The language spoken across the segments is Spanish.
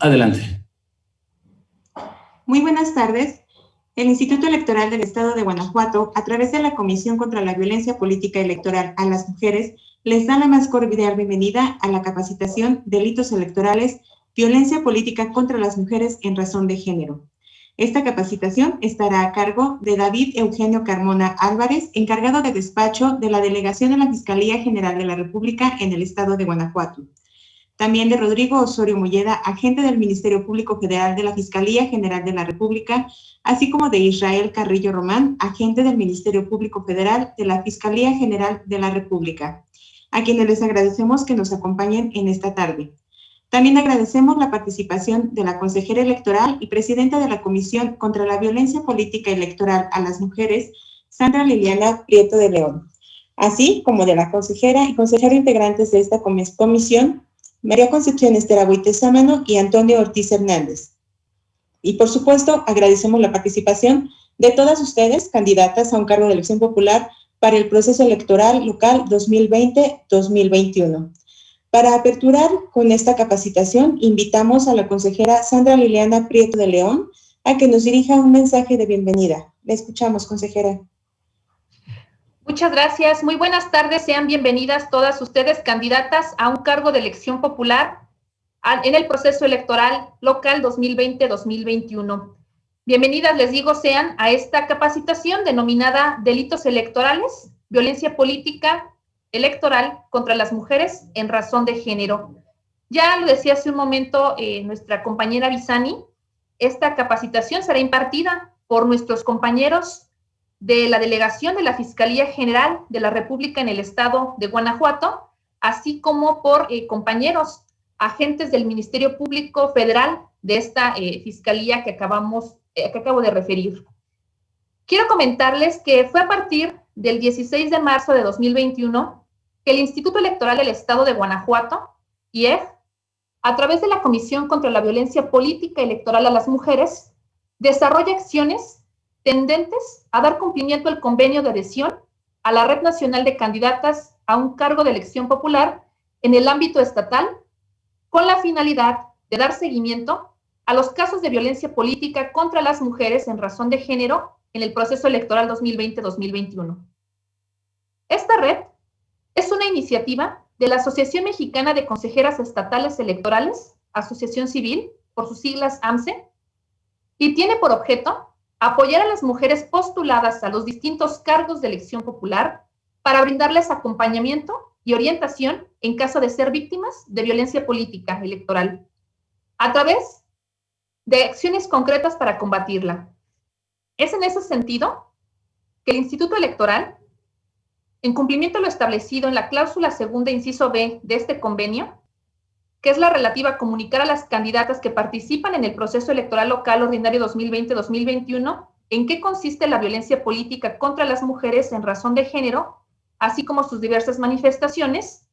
Adelante. Muy buenas tardes. El Instituto Electoral del Estado de Guanajuato, a través de la Comisión contra la Violencia Política Electoral a las Mujeres, les da la más cordial bienvenida a la capacitación Delitos Electorales, Violencia Política contra las Mujeres en Razón de Género. Esta capacitación estará a cargo de David Eugenio Carmona Álvarez, encargado de despacho de la Delegación de la Fiscalía General de la República en el Estado de Guanajuato. También de Rodrigo Osorio Molleda, agente del Ministerio Público Federal de la Fiscalía General de la República, así como de Israel Carrillo Román, agente del Ministerio Público Federal de la Fiscalía General de la República, a quienes les agradecemos que nos acompañen en esta tarde. También agradecemos la participación de la consejera electoral y presidenta de la Comisión contra la Violencia Política Electoral a las Mujeres, Sandra Liliana Prieto de León, así como de la consejera y consejero integrantes de esta comisión, María Concepción Estera Boitesámano y Antonio Ortiz Hernández. Y por supuesto, agradecemos la participación de todas ustedes, candidatas a un cargo de elección popular para el proceso electoral local 2020-2021. Para aperturar con esta capacitación, invitamos a la consejera Sandra Liliana Prieto de León a que nos dirija un mensaje de bienvenida. La escuchamos, consejera. Muchas gracias. Muy buenas tardes. Sean bienvenidas todas ustedes, candidatas a un cargo de elección popular en el proceso electoral local 2020-2021. Bienvenidas, les digo, sean a esta capacitación denominada Delitos Electorales, Violencia Política Electoral contra las Mujeres en Razón de Género. Ya lo decía hace un momento nuestra compañera Visani, esta capacitación será impartida por nuestros compañeros de la Delegación de la Fiscalía General de la República en el Estado de Guanajuato, así como por compañeros agentes del Ministerio Público Federal de esta Fiscalía que acabo de referir. Quiero comentarles que fue a partir del 16 de marzo de 2021 que el Instituto Electoral del Estado de Guanajuato, IEG, a través de la Comisión contra la Violencia Política Electoral a las Mujeres, desarrolla acciones tendentes a dar cumplimiento al convenio de adhesión a la Red Nacional de Candidatas a un cargo de elección popular en el ámbito estatal, con la finalidad de dar seguimiento a los casos de violencia política contra las mujeres en razón de género en el proceso electoral 2020-2021. Esta red es una iniciativa de la Asociación Mexicana de Consejeras Estatales Electorales, Asociación Civil, por sus siglas AMCE, y tiene por objeto apoyar a las mujeres postuladas a los distintos cargos de elección popular para brindarles acompañamiento y orientación en caso de ser víctimas de violencia política electoral, a través de acciones concretas para combatirla. Es en ese sentido que el Instituto Electoral, en cumplimiento de lo establecido en la cláusula segunda, inciso B de este convenio, que es la relativa a comunicar a las candidatas que participan en el proceso electoral local ordinario 2020-2021 en qué consiste la violencia política contra las mujeres en razón de género, así como sus diversas manifestaciones,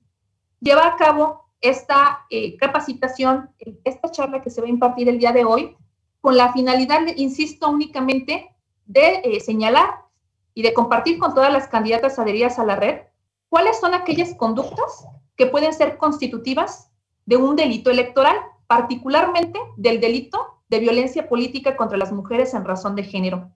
lleva a cabo esta capacitación, esta charla que se va a impartir el día de hoy, con la finalidad, insisto, únicamente de señalar y de compartir con todas las candidatas adheridas a la red cuáles son aquellas conductas que pueden ser constitutivas de un delito electoral, particularmente del delito de violencia política contra las mujeres en razón de género.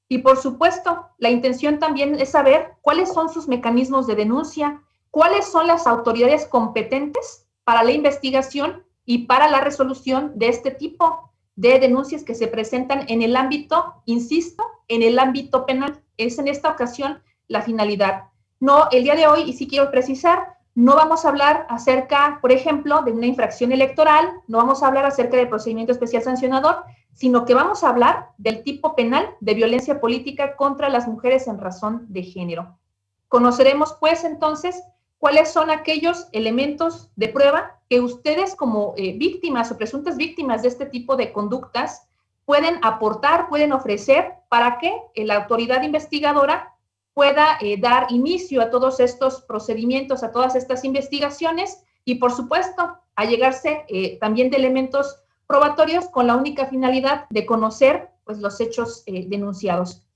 Y por supuesto, la intención también es saber cuáles son sus mecanismos de denuncia, cuáles son las autoridades competentes para la investigación y para la resolución de este tipo de denuncias que se presentan en el ámbito, insisto, en el ámbito penal. Es en esta ocasión la finalidad. No, el día de hoy, y sí quiero precisar, no vamos a hablar acerca, por ejemplo, de una infracción electoral, no vamos a hablar acerca del procedimiento especial sancionador, sino que vamos a hablar del tipo penal de violencia política contra las mujeres en razón de género. Conoceremos, pues, entonces, cuáles son aquellos elementos de prueba que ustedes como víctimas o presuntas víctimas de este tipo de conductas pueden aportar, pueden ofrecer para que la autoridad investigadora pueda dar inicio a todos estos procedimientos, a todas estas investigaciones y, por supuesto, a llegarse también de elementos probatorios con la única finalidad de conocer pues, los hechos denunciados.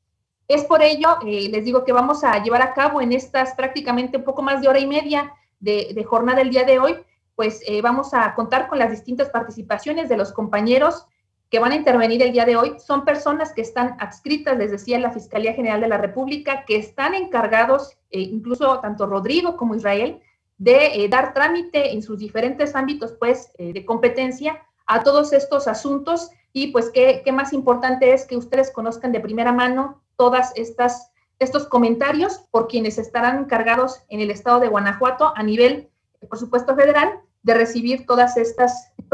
Es por ello, les digo que vamos a llevar a cabo en estas prácticamente un poco más de hora y media de jornada el día de hoy, pues vamos a contar con las distintas participaciones de los compañeros que van a intervenir el día de hoy. Son personas que están adscritas, les decía, en la Fiscalía General de la República, que están encargados, incluso tanto Rodrigo como Israel, de dar trámite en sus diferentes ámbitos, pues, de competencia a todos estos asuntos. Y pues qué más importante es que ustedes conozcan de primera mano todas estos comentarios por quienes estarán encargados en el estado de Guanajuato a nivel, por supuesto, federal, de recibir todas estos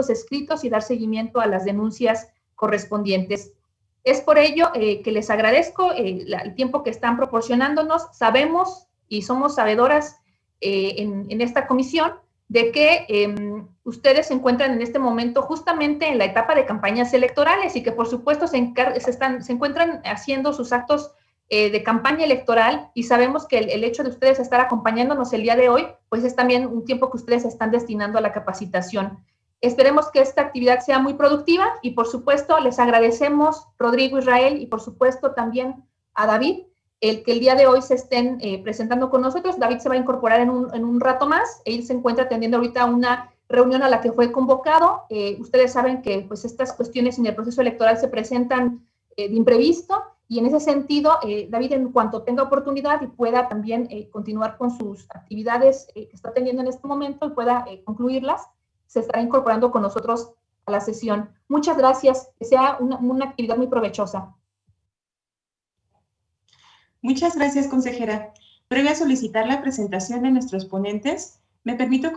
escritos y dar seguimiento a las denuncias correspondientes. Es por ello que les agradezco el tiempo que están proporcionándonos. Sabemos y somos sabedoras en esta comisión de que ustedes se encuentran en este momento justamente en la etapa de campañas electorales y que por supuesto se encuentran haciendo sus actos de campaña electoral, y sabemos que el hecho de ustedes estar acompañándonos el día de hoy, pues es también un tiempo que ustedes están destinando a la capacitación. Esperemos que esta actividad sea muy productiva y por supuesto les agradecemos, Rodrigo, Israel, y por supuesto también a David, el que el día de hoy se estén presentando con nosotros. David se va a incorporar en un rato más. Él se encuentra atendiendo ahorita una reunión a la que fue convocado. Ustedes saben que pues estas cuestiones en el proceso electoral se presentan de imprevisto, y en ese sentido, David, en cuanto tenga oportunidad y pueda también continuar con sus actividades que está teniendo en este momento y pueda concluirlas, se estará incorporando con nosotros a la sesión. Muchas gracias, que sea una actividad muy provechosa. Muchas gracias, consejera. Previo a solicitar la presentación de nuestros ponentes, me permito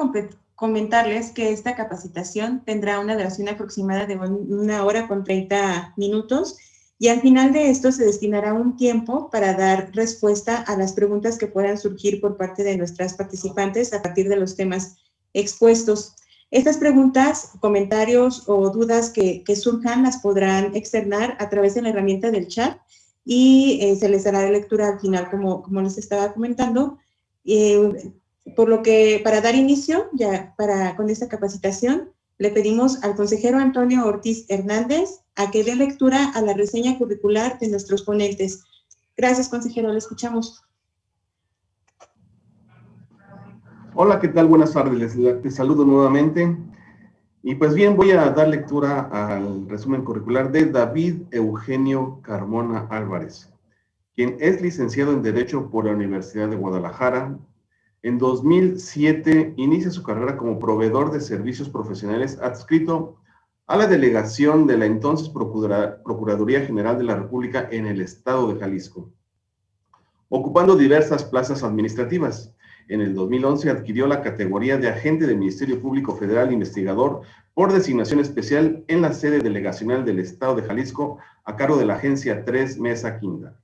comentarles que esta capacitación tendrá una duración aproximada de 1 hora con 30 minutos, y al final de esto se destinará un tiempo para dar respuesta a las preguntas que puedan surgir por parte de nuestras participantes a partir de los temas expuestos. Estas preguntas, comentarios o dudas que surjan las podrán externar a través de la herramienta del chat, y se les dará lectura al final, como les estaba comentando. Por lo que, para dar inicio con esta capacitación, le pedimos al consejero Antonio Ortiz Hernández a que dé lectura a la reseña curricular de nuestros ponentes. Gracias, consejero, le escuchamos. Hola, ¿qué tal? Buenas tardes, les saludo nuevamente. Y pues bien, voy a dar lectura al resumen curricular de David Eugenio Carmona Álvarez, quien es licenciado en Derecho por la Universidad de Guadalajara. En 2007 inicia su carrera como proveedor de servicios profesionales adscrito a la delegación de la entonces Procuraduría General de la República en el estado de Jalisco, ocupando diversas plazas administrativas. En el 2011 adquirió la categoría de agente del Ministerio Público Federal Investigador por designación especial en la sede delegacional del estado de Jalisco a cargo de la agencia 3 Mesa Quinta.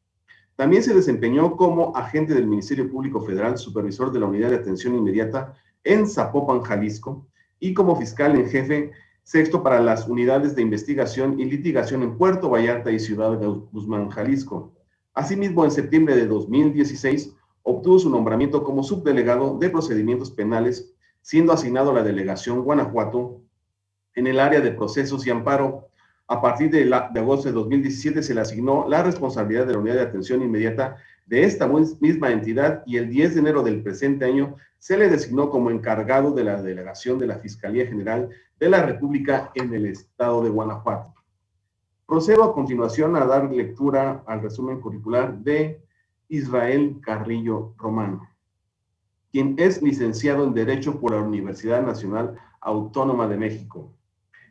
También se desempeñó como agente del Ministerio Público Federal, supervisor de la Unidad de Atención Inmediata en Zapopan, Jalisco, y como fiscal en jefe sexto para las unidades de investigación y litigación en Puerto Vallarta y Ciudad de Guzmán, Jalisco. Asimismo, en septiembre de 2016, obtuvo su nombramiento como subdelegado de procedimientos penales, siendo asignado a la delegación Guanajuato en el área de procesos y amparo. A partir de agosto de 2017 se le asignó la responsabilidad de la unidad de atención inmediata de esta misma entidad, y el 10 de enero del presente año se le designó como encargado de la delegación de la Fiscalía General de la República en el estado de Guanajuato. Procedo a continuación a dar lectura al resumen curricular de Israel Carrillo Romano, quien es licenciado en Derecho por la Universidad Nacional Autónoma de México,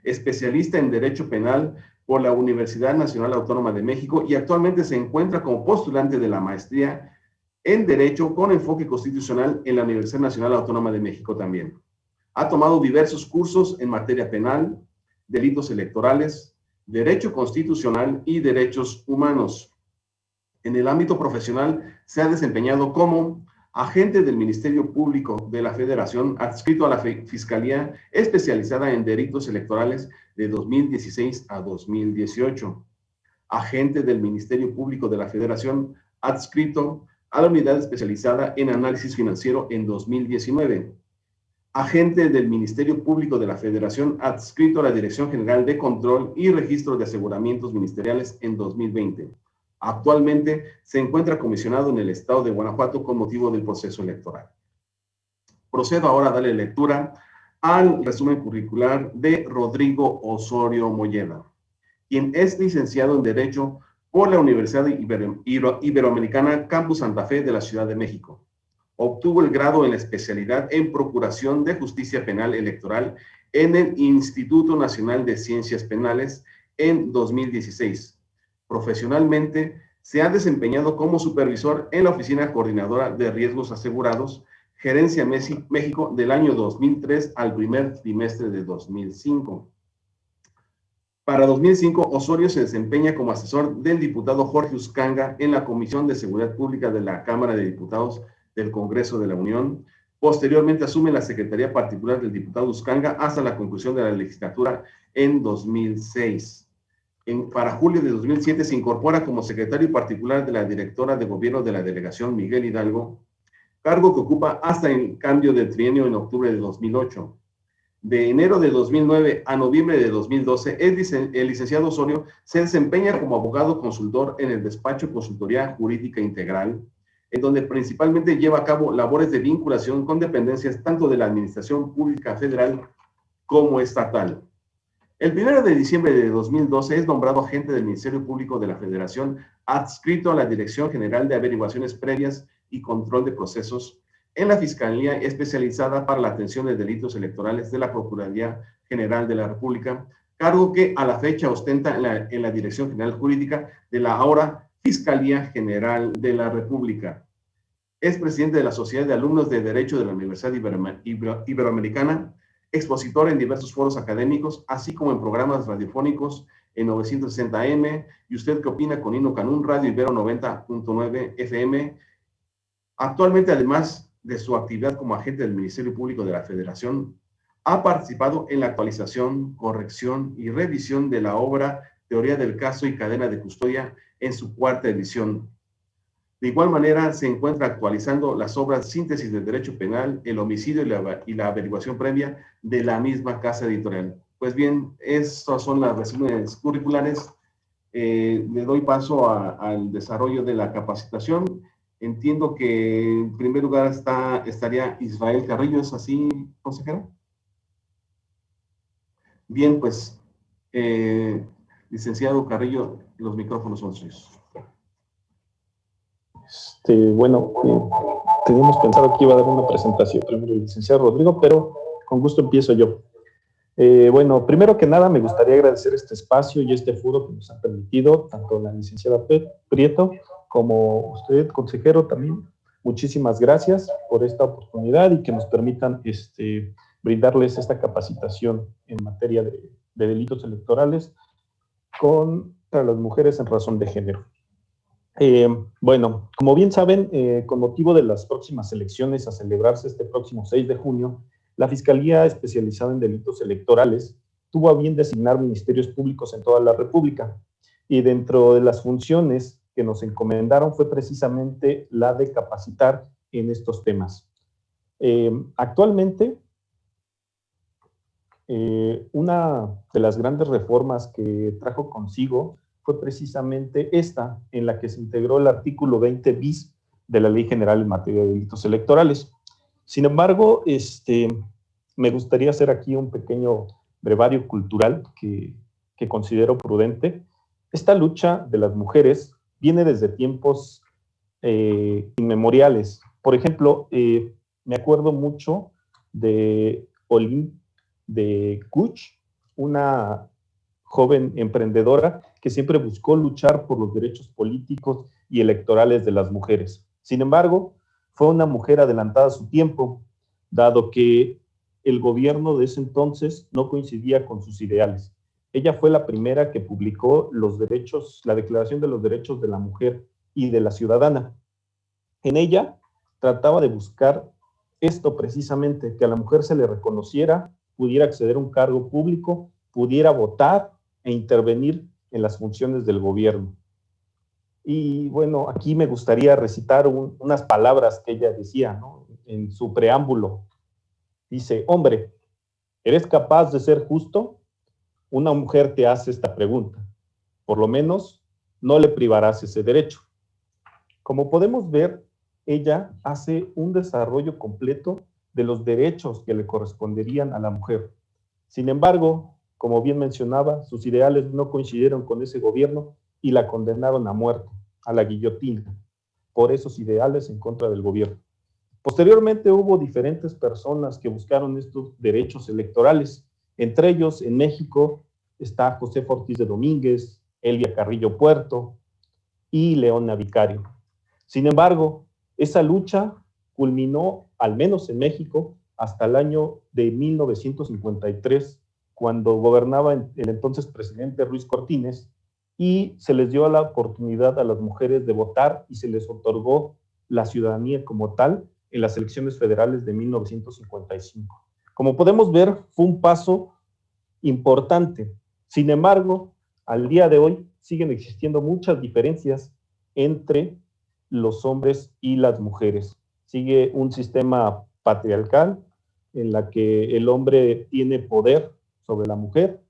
especialista en Derecho Penal por la Universidad Nacional Autónoma de México, y actualmente se encuentra como postulante de la maestría en Derecho con enfoque constitucional en la Universidad Nacional Autónoma de México también. Ha tomado diversos cursos en materia penal, delitos electorales, derecho constitucional y derechos humanos. En el ámbito profesional se ha desempeñado como agente del Ministerio Público de la Federación adscrito a la Fiscalía especializada en delitos electorales de 2016 a 2018. Agente del Ministerio Público de la Federación adscrito a la Unidad Especializada en Análisis Financiero en 2019. Agente del Ministerio Público de la Federación adscrito a la Dirección General de Control y Registro de Aseguramientos Ministeriales en 2020. Actualmente se encuentra comisionado en el estado de Guanajuato con motivo del proceso electoral. Procedo ahora a darle lectura al resumen curricular de Rodrigo Osorio Molleda, quien es licenciado en Derecho por la Universidad Iberoamericana Campus Santa Fe de la Ciudad de México. Obtuvo el grado en la especialidad en Procuración de Justicia Penal Electoral en el Instituto Nacional de Ciencias Penales en 2016. Profesionalmente, se ha desempeñado como supervisor en la Oficina Coordinadora de Riesgos Asegurados, Gerencia México, del año 2003 al primer trimestre de 2005. Para 2005, Osorio se desempeña como asesor del diputado Jorge Uscanga en la Comisión de Seguridad Pública de la Cámara de Diputados del Congreso de la Unión. Posteriormente asume la Secretaría Particular del diputado Uscanga hasta la conclusión de la legislatura en 2006. Para julio de 2007 se incorpora como secretario particular de la directora de gobierno de la delegación Miguel Hidalgo, cargo que ocupa hasta el cambio de trienio en octubre de 2008. De enero de 2009 a noviembre de 2012, el licenciado Osorio se desempeña como abogado consultor en el despacho Consultoría Jurídica Integral, en donde principalmente lleva a cabo labores de vinculación con dependencias tanto de la Administración Pública Federal como estatal. El 1 de diciembre de 2012 es nombrado agente del Ministerio Público de la Federación, adscrito a la Dirección General de Averiguaciones Previas y Control de Procesos, en la Fiscalía Especializada para la Atención de Delitos Electorales de la Procuraduría General de la República, cargo que a la fecha ostenta en la Dirección General Jurídica de la ahora Fiscalía General de la República. Es presidente de la Sociedad de Alumnos de Derecho de la Universidad Iberoamericana, expositor en diversos foros académicos, así como en programas radiofónicos en 960M, y usted qué opina con Hino Canún, Radio Ibero 90.9 FM. Actualmente, además de su actividad como agente del Ministerio Público de la Federación, ha participado en la actualización, corrección y revisión de la obra Teoría del Caso y Cadena de Custodia en su 4ª edición. De igual manera, se encuentra actualizando las obras Síntesis de Derecho Penal, El Homicidio y la Averiguación Previa de la misma casa editorial. Pues bien, estos son los resúmenes curriculares. Le doy paso al desarrollo de la capacitación. Entiendo que en primer lugar estaría Israel Carrillo, ¿es así, consejero? Bien, pues, licenciado Carrillo, los micrófonos son suyos. Bueno, teníamos pensado que iba a dar una presentación primero el licenciado Rodrigo, pero con gusto empiezo yo. Bueno, primero que nada me gustaría agradecer este espacio y este foro que nos ha permitido, tanto la licenciada Prieto como usted, consejero, también. Muchísimas gracias por esta oportunidad y que nos permitan brindarles esta capacitación en materia de delitos electorales contra las mujeres en razón de género. Bueno, como bien saben, con motivo de las próximas elecciones a celebrarse este próximo 6 de junio, la Fiscalía Especializada en Delitos Electorales tuvo a bien designar ministerios públicos en toda la República, y dentro de las funciones que nos encomendaron fue precisamente la de capacitar en estos temas. Actualmente, una de las grandes reformas que trajo consigo fue precisamente esta, en la que se integró el artículo 20 bis de la Ley General en materia de delitos electorales. Sin embargo, me gustaría hacer aquí un pequeño brevario cultural que considero prudente. Esta lucha de las mujeres viene desde tiempos inmemoriales. Por ejemplo, me acuerdo mucho de Olympe de Gouges, una joven emprendedora que siempre buscó luchar por los derechos políticos y electorales de las mujeres. Sin embargo, fue una mujer adelantada a su tiempo, dado que el gobierno de ese entonces no coincidía con sus ideales. Ella fue la primera que publicó la Declaración de los Derechos de la Mujer y de la Ciudadana. En ella trataba de buscar esto precisamente, que a la mujer se le reconociera, pudiera acceder a un cargo público, pudiera votar e intervenir en las funciones del gobierno. Y bueno, aquí me gustaría recitar unas palabras que ella decía, ¿no? En su preámbulo. Dice: hombre, ¿eres capaz de ser justo? Una mujer te hace esta pregunta. Por lo menos, no le privarás ese derecho. Como podemos ver, ella hace un desarrollo completo de los derechos que le corresponderían a la mujer. Sin embargo, como bien mencionaba, sus ideales no coincidieron con ese gobierno y la condenaron a muerte, a la guillotina, por esos ideales en contra del gobierno. Posteriormente hubo diferentes personas que buscaron estos derechos electorales. Entre ellos, en México, está José Ortiz de Domínguez, Elvia Carrillo Puerto y Leona Vicario. Sin embargo, esa lucha culminó, al menos en México, hasta el año de 1953, cuando gobernaba el entonces presidente Ruiz Cortines, y se les dio la oportunidad a las mujeres de votar y se les otorgó la ciudadanía como tal en las elecciones federales de 1955. Como podemos ver, fue un paso importante. Sin embargo, al día de hoy siguen existiendo muchas diferencias entre los hombres y las mujeres. Sigue un sistema patriarcal en la que el hombre tiene poder sobre la mujer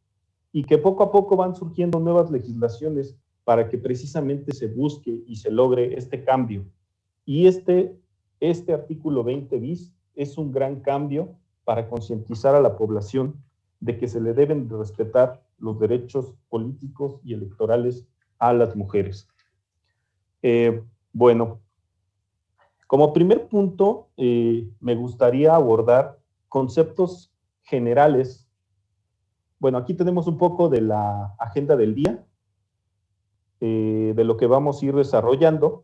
y que poco a poco van surgiendo nuevas legislaciones para que precisamente se busque y se logre este cambio. Y este artículo 20 bis es un gran cambio para concientizar a la población de que se le deben de respetar los derechos políticos y electorales a las mujeres. Bueno, como primer punto, me gustaría abordar conceptos generales. Bueno, aquí tenemos un poco de la agenda del día, de lo que vamos a ir desarrollando.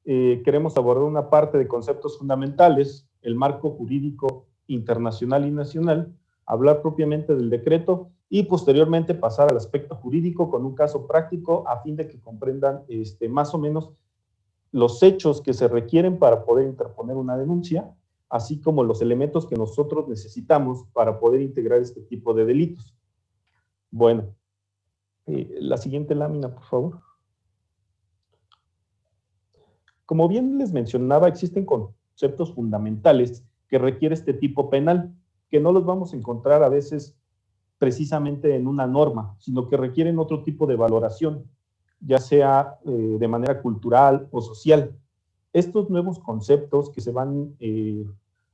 Queremos abordar una parte de conceptos fundamentales, el marco jurídico internacional y nacional, hablar propiamente del decreto y posteriormente pasar al aspecto jurídico con un caso práctico a fin de que comprendan más o menos los hechos que se requieren para poder interponer una denuncia, así como los elementos que nosotros necesitamos para poder integrar este tipo de delitos. Bueno, la siguiente lámina, por favor. Como bien les mencionaba, existen conceptos fundamentales que requiere este tipo penal, que no los vamos a encontrar a veces precisamente en una norma, sino que requieren otro tipo de valoración, ya sea de manera cultural o social. Estos nuevos conceptos que se van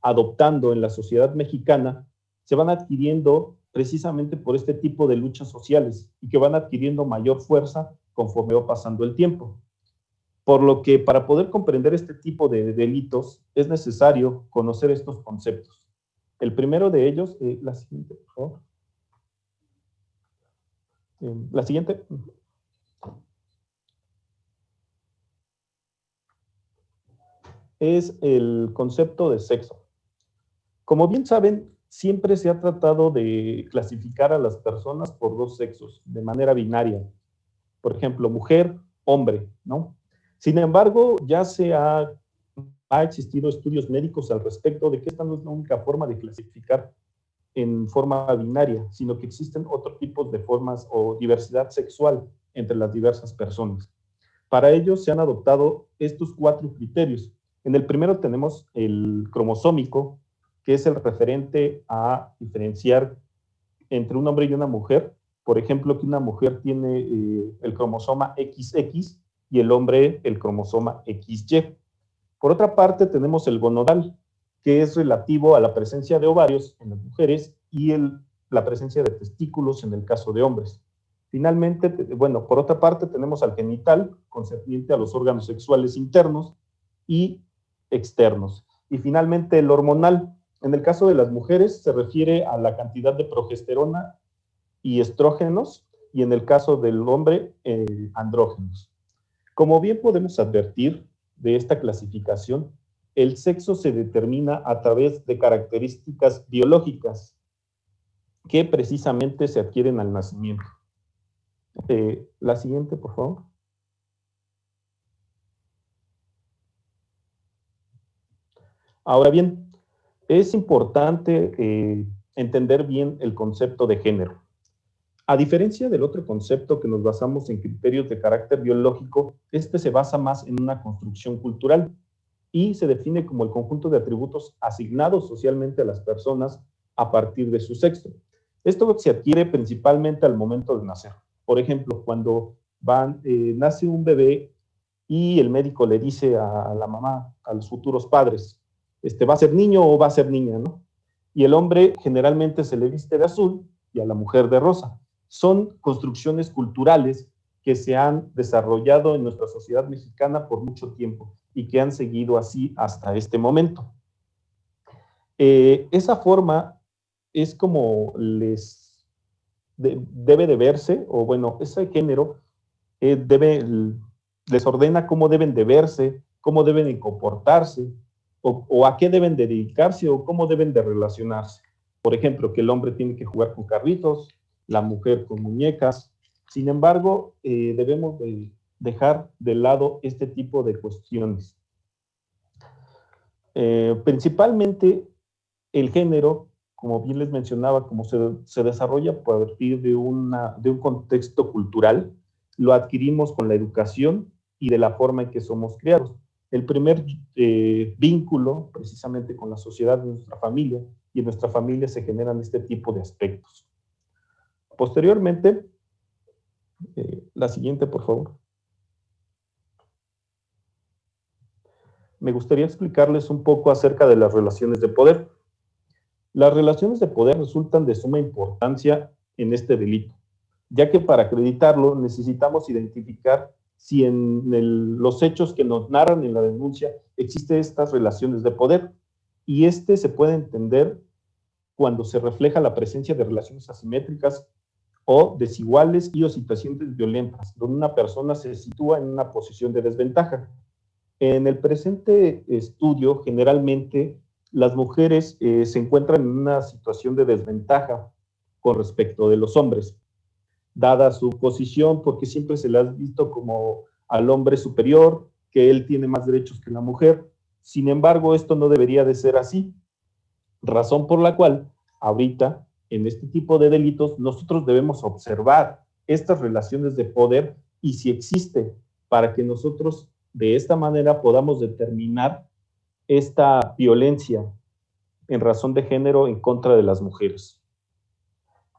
adoptando en la sociedad mexicana se van adquiriendo precisamente por este tipo de luchas sociales y que van adquiriendo mayor fuerza conforme va pasando el tiempo. Por lo que para poder comprender este tipo de delitos es necesario conocer estos conceptos. El primero de ellos, la siguiente, por favor. La siguiente. Es el concepto de sexo. Como bien saben, siempre se ha tratado de clasificar a las personas por dos sexos, de manera binaria. Por ejemplo, mujer, hombre, ¿no? Sin embargo, ya ha existido estudios médicos al respecto de que esta no es la única forma de clasificar en forma binaria, sino que existen otros tipos de formas o diversidad sexual entre las diversas personas. Para ello se han adoptado estos 4 criterios. En el primero tenemos el cromosómico, que es el referente a diferenciar entre un hombre y una mujer. Por ejemplo, que una mujer tiene el cromosoma XX y el hombre el cromosoma XY. Por otra parte, tenemos el gonadal, que es relativo a la presencia de ovarios en las mujeres y la presencia de testículos en el caso de hombres. Finalmente, bueno, por otra parte, tenemos al genital, concerniente a los órganos sexuales internos y externos. Y finalmente, el hormonal. En el caso de las mujeres, se refiere a la cantidad de progesterona y estrógenos, y en el caso del hombre, andrógenos. Como bien podemos advertir de esta clasificación, el sexo se determina a través de características biológicas que precisamente se adquieren al nacimiento. La siguiente, por favor. Ahora bien, es importante entender bien el concepto de género. A diferencia del otro concepto que nos basamos en criterios de carácter biológico, este se basa más en una construcción cultural y se define como el conjunto de atributos asignados socialmente a las personas a partir de su sexo. Esto se adquiere principalmente al momento de nacer. Por ejemplo, cuando nace un bebé y el médico le dice a la mamá, a los futuros padres, ¿va a ser niño o va a ser niña, no? Y el hombre generalmente se le viste de azul y a la mujer de rosa. Son construcciones culturales que se han desarrollado en nuestra sociedad mexicana por mucho tiempo y que han seguido así hasta este momento. Esa forma es como debe de verse, o bueno, ese género les ordena cómo deben de verse, cómo deben de comportarse, o a qué deben de dedicarse, o cómo deben de relacionarse. Por ejemplo, que el hombre tiene que jugar con carritos, la mujer con muñecas. Sin embargo, debemos de dejar de lado este tipo de cuestiones. Principalmente el género, como bien les mencionaba, como se desarrolla a partir de un contexto cultural, lo adquirimos con la educación y de la forma en que somos criados. El primer vínculo, precisamente con la sociedad, de nuestra familia, y en nuestra familia se generan este tipo de aspectos. Posteriormente, la siguiente, por favor. Me gustaría explicarles un poco acerca de las relaciones de poder. Las relaciones de poder resultan de suma importancia en este delito, ya que para acreditarlo necesitamos identificar si en los hechos que nos narran en la denuncia existen estas relaciones de poder, y se puede entender cuando se refleja la presencia de relaciones asimétricas o desiguales y o situaciones violentas, donde una persona se sitúa en una posición de desventaja. En el presente estudio, generalmente, las mujeres se encuentran en una situación de desventaja con respecto de los hombres, dada su posición, porque siempre se le ha visto como al hombre superior, que él tiene más derechos que la mujer. Sin embargo, esto no debería de ser así, razón por la cual ahorita, en este tipo de delitos, nosotros debemos observar estas relaciones de poder y si existe, para que nosotros de esta manera podamos determinar esta violencia en razón de género en contra de las mujeres.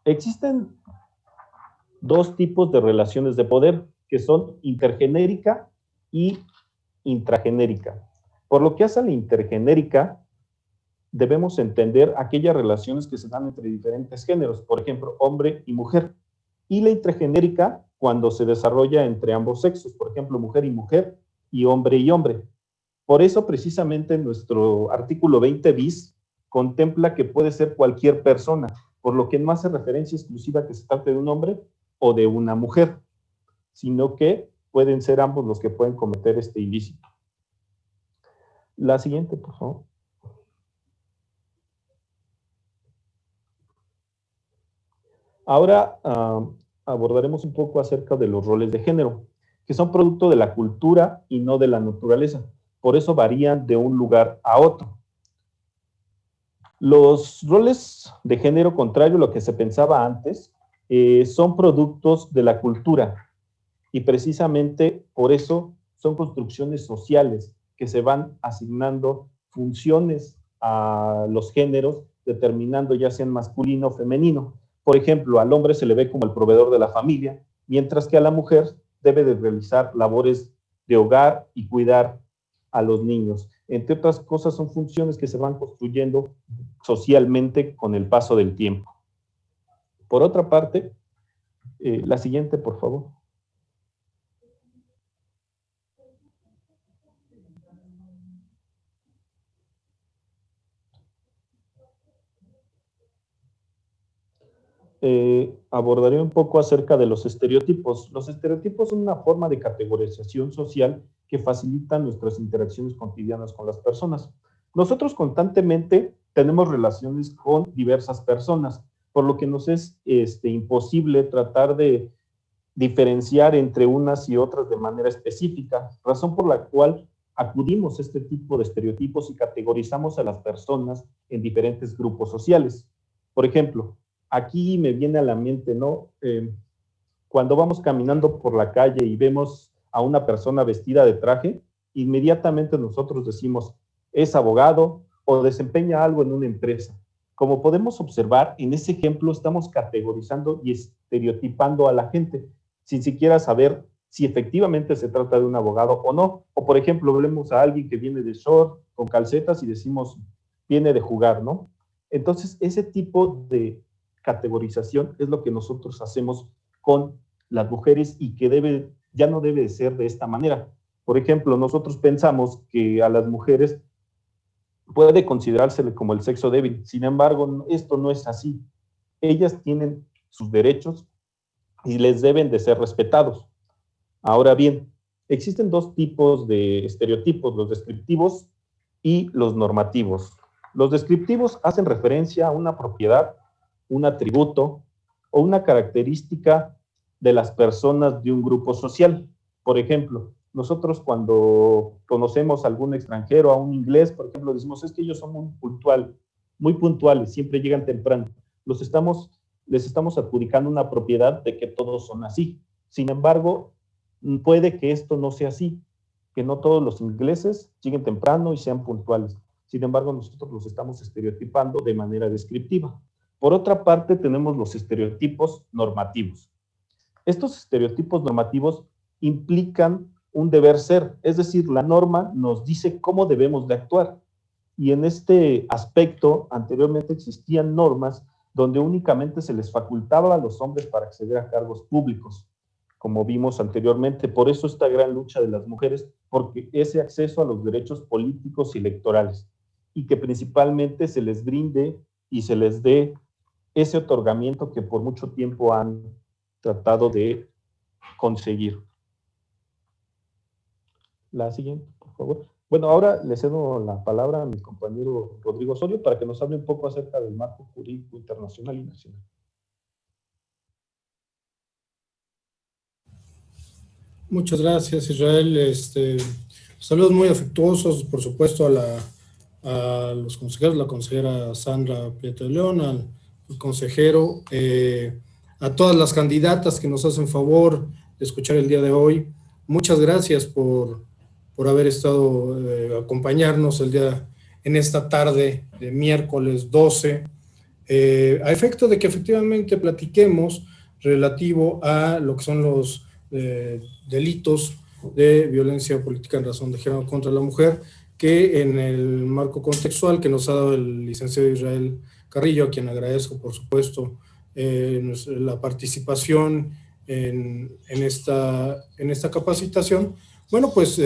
Existen dos tipos de relaciones de poder, que son intergenérica y intragenérica. Por lo que hace a la intergenérica, debemos entender aquellas relaciones que se dan entre diferentes géneros, por ejemplo, hombre y mujer. Y la intragenérica, cuando se desarrolla entre ambos sexos, por ejemplo, mujer y mujer, y hombre. Por eso, precisamente, nuestro artículo 20 bis contempla que puede ser cualquier persona, por lo que no hace referencia exclusiva que se trate de un hombre o de una mujer, sino que pueden ser ambos los que pueden cometer este ilícito. La siguiente, por favor. Ahora abordaremos un poco acerca de los roles de género, que son producto de la cultura y no de la naturaleza. Por eso varían de un lugar a otro. Los roles de género, contrario a lo que se pensaba antes, son productos de la cultura y precisamente por eso son construcciones sociales que se van asignando funciones a los géneros, determinando ya sean masculino o femenino. Por ejemplo, al hombre se le ve como el proveedor de la familia, mientras que a la mujer debe de realizar labores de hogar y cuidar a los niños. Entre otras cosas, son funciones que se van construyendo socialmente con el paso del tiempo. Por otra parte, la siguiente, por favor. Abordaré un poco acerca de los estereotipos. Los estereotipos son una forma de categorización social que facilitan nuestras interacciones cotidianas con las personas. Nosotros constantemente tenemos relaciones con diversas personas, por lo que nos es imposible tratar de diferenciar entre unas y otras de manera específica, razón por la cual acudimos a este tipo de estereotipos y categorizamos a las personas en diferentes grupos sociales. Por ejemplo, aquí me viene a la mente, ¿no? Cuando vamos caminando por la calle y vemos a una persona vestida de traje, inmediatamente nosotros decimos, es abogado o desempeña algo en una empresa. Como podemos observar, en ese ejemplo estamos categorizando y estereotipando a la gente, sin siquiera saber si efectivamente se trata de un abogado o no. O, por ejemplo, vemos a alguien que viene de short, con calcetas, y decimos, viene de jugar, ¿no? Entonces, ese tipo de categorización es lo que nosotros hacemos con las mujeres y que ya no debe de ser de esta manera. Por ejemplo, nosotros pensamos que a las mujeres puede considerársele como el sexo débil. Sin embargo, esto no es así. Ellas tienen sus derechos y les deben de ser respetados. Ahora bien, existen dos tipos de estereotipos, los descriptivos y los normativos. Los descriptivos hacen referencia a una propiedad, un atributo o una característica de las personas de un grupo social. Por ejemplo, nosotros cuando conocemos a algún extranjero, a un inglés, por ejemplo, decimos, es que ellos son muy puntuales, siempre llegan temprano. Les estamos adjudicando una propiedad de que todos son así. Sin embargo, puede que esto no sea así, que no todos los ingleses lleguen temprano y sean puntuales. Sin embargo, nosotros los estamos estereotipando de manera descriptiva. Por otra parte, tenemos los estereotipos normativos. Estos estereotipos normativos implican un deber ser, es decir, la norma nos dice cómo debemos de actuar. Y en este aspecto, anteriormente existían normas donde únicamente se les facultaba a los hombres para acceder a cargos públicos, como vimos anteriormente. Por eso esta gran lucha de las mujeres, porque ese acceso a los derechos políticos y electorales, y que principalmente se les brinde y se les dé ese otorgamiento que por mucho tiempo han tratado de conseguir. La siguiente, por favor. Bueno, ahora le cedo la palabra a mi compañero Rodrigo Osorio para que nos hable un poco acerca del marco jurídico internacional y nacional. Muchas gracias, Israel. Saludos muy afectuosos, por supuesto, a los consejeros, la consejera Sandra Prieto de León, al consejero, a todas las candidatas que nos hacen favor de escuchar el día de hoy. Muchas gracias por haber estado, acompañarnos en esta tarde de miércoles 12, a efecto de que efectivamente platiquemos relativo a lo que son los delitos de violencia política en razón de género contra la mujer, que en el marco contextual que nos ha dado el licenciado Israel Carrillo, a quien agradezco, por supuesto, la participación en esta capacitación. Bueno, pues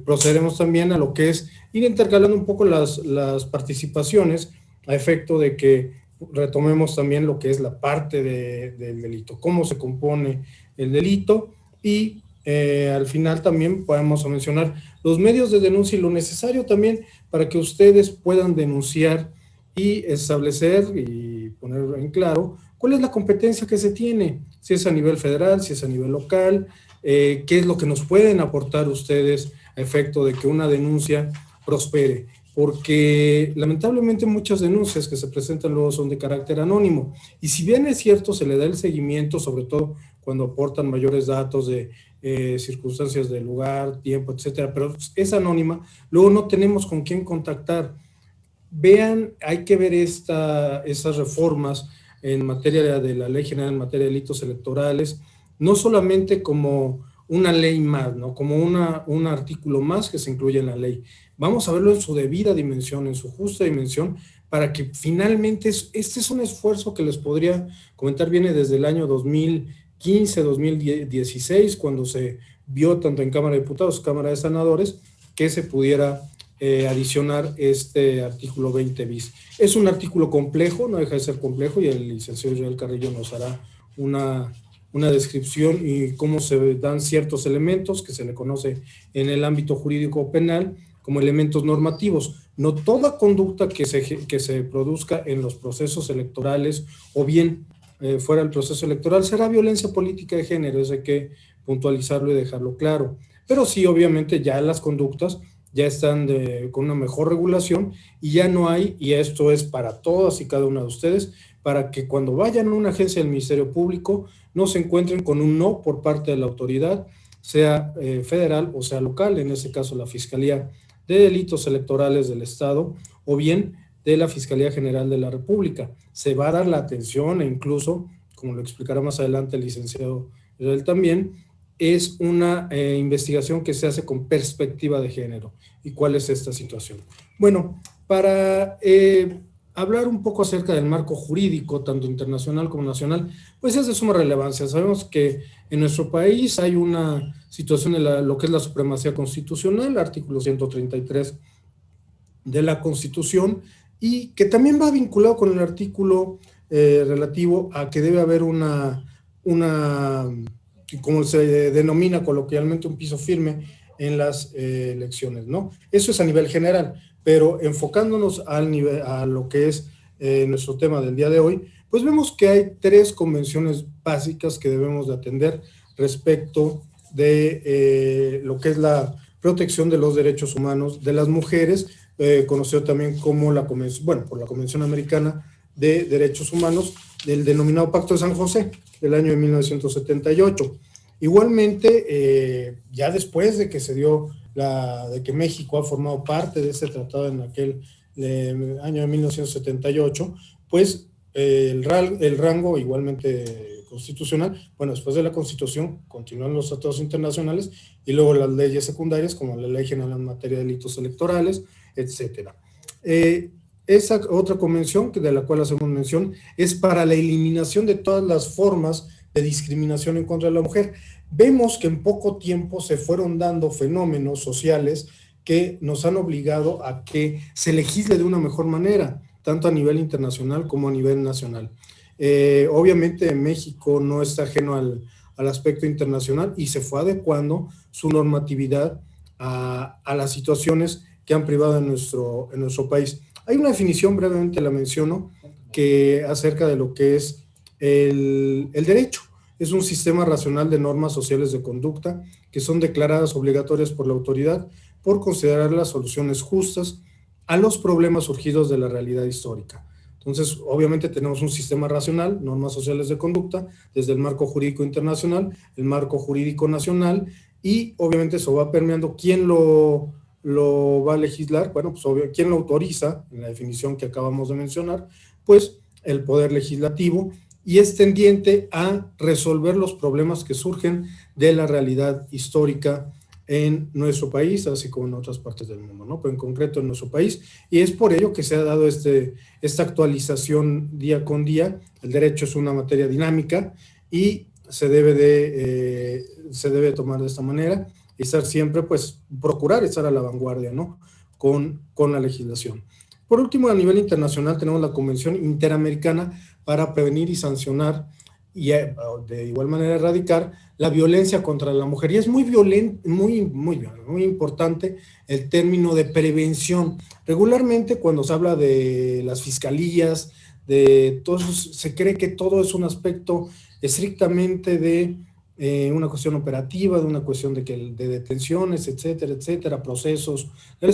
procederemos también a lo que es ir intercalando un poco las participaciones a efecto de que retomemos también lo que es la parte del delito, cómo se compone el delito, y al final también podemos mencionar los medios de denuncia y lo necesario también para que ustedes puedan denunciar y establecer y poner en claro cuál es la competencia que se tiene, si es a nivel federal, si es a nivel local, qué es lo que nos pueden aportar ustedes a efecto de que una denuncia prospere, porque lamentablemente muchas denuncias que se presentan luego son de carácter anónimo, y si bien es cierto se le da el seguimiento, sobre todo cuando aportan mayores datos de circunstancias del lugar, tiempo, etcétera, pero es anónima, luego no tenemos con quién contactar. Vean, hay que ver esas reformas en materia de la Ley General en materia de delitos electorales, no solamente como una ley más, ¿no? Como un artículo más que se incluye en la ley. Vamos a verlo en su debida dimensión, en su justa dimensión, para que finalmente, este es un esfuerzo que les podría comentar, viene desde el año 2015, 2016, cuando se vio tanto en Cámara de Diputados, Cámara de Senadores, que se pudiera adicionar este artículo 20 bis. Es un artículo complejo, no deja de ser complejo, y el licenciado Israel Carrillo nos hará una descripción y cómo se dan ciertos elementos que se le conoce en el ámbito jurídico penal como elementos normativos. No toda conducta que se produzca en los procesos electorales o bien fuera del proceso electoral será violencia política de género, eso hay que puntualizarlo y dejarlo claro. Pero sí, obviamente, ya las conductas ya están con una mejor regulación y ya no hay, y esto es para todas y cada una de ustedes, para que cuando vayan a una agencia del Ministerio Público no se encuentren con un no por parte de la autoridad, sea federal o sea local, en este caso la Fiscalía de Delitos Electorales del Estado o bien de la Fiscalía General de la República. Se va a dar la atención e incluso, como lo explicará más adelante el licenciado Israel también, es una investigación que se hace con perspectiva de género. ¿Y cuál es esta situación? Bueno, para hablar un poco acerca del marco jurídico, tanto internacional como nacional, pues es de suma relevancia. Sabemos que en nuestro país hay una situación de lo que es la supremacía constitucional, artículo 133 de la Constitución, y que también va vinculado con el artículo relativo a que debe haber una, como se denomina coloquialmente, un piso firme en las elecciones, ¿no? Eso es a nivel general, pero enfocándonos a lo que es nuestro tema del día de hoy, pues vemos que hay 3 convenciones básicas que debemos de atender respecto de lo que es la protección de los derechos humanos de las mujeres, conocido también como la Convención, bueno, por la Convención Americana de Derechos Humanos, del denominado Pacto de San José, del año de 1978. Igualmente, ya después de que se dio de que México ha formado parte de ese tratado en aquel año de 1978, pues el rango igualmente constitucional, bueno, después de la Constitución continúan los tratados internacionales y luego las leyes secundarias como la Ley General en materia de delitos electorales, etcétera. Esa otra convención de la cual hacemos mención es para la eliminación de todas las formas de discriminación en contra de la mujer. Vemos que en poco tiempo se fueron dando fenómenos sociales que nos han obligado a que se legisle de una mejor manera, tanto a nivel internacional como a nivel nacional. Obviamente México no está ajeno al aspecto internacional y se fue adecuando su normatividad a las situaciones que han privado en nuestro país. Hay una definición, brevemente la menciono, que acerca de lo que es el derecho. Es un sistema racional de normas sociales de conducta que son declaradas obligatorias por la autoridad por considerar las soluciones justas a los problemas surgidos de la realidad histórica. Entonces, obviamente tenemos un sistema racional, normas sociales de conducta, desde el marco jurídico internacional, el marco jurídico nacional, y obviamente eso va permeando quién lo va a legislar. Bueno, pues obvio, ¿quién lo autoriza? En la definición que acabamos de mencionar, pues el Poder Legislativo, y es tendiente a resolver los problemas que surgen de la realidad histórica en nuestro país, así como en otras partes del mundo, ¿no? Pero en concreto en nuestro país, y es por ello que se ha dado esta actualización día con día. El derecho es una materia dinámica y se debe tomar de esta manera y estar siempre, pues, procurar estar a la vanguardia, ¿no? Con la legislación. Por último, a nivel internacional tenemos la Convención Interamericana para prevenir y sancionar y de igual manera erradicar la violencia contra la mujer. Y es muy importante el término de prevención. Regularmente cuando se habla de las fiscalías, de todo eso, se cree que todo es un aspecto estrictamente de una cuestión operativa, de una cuestión de detenciones, etcétera, etcétera, procesos.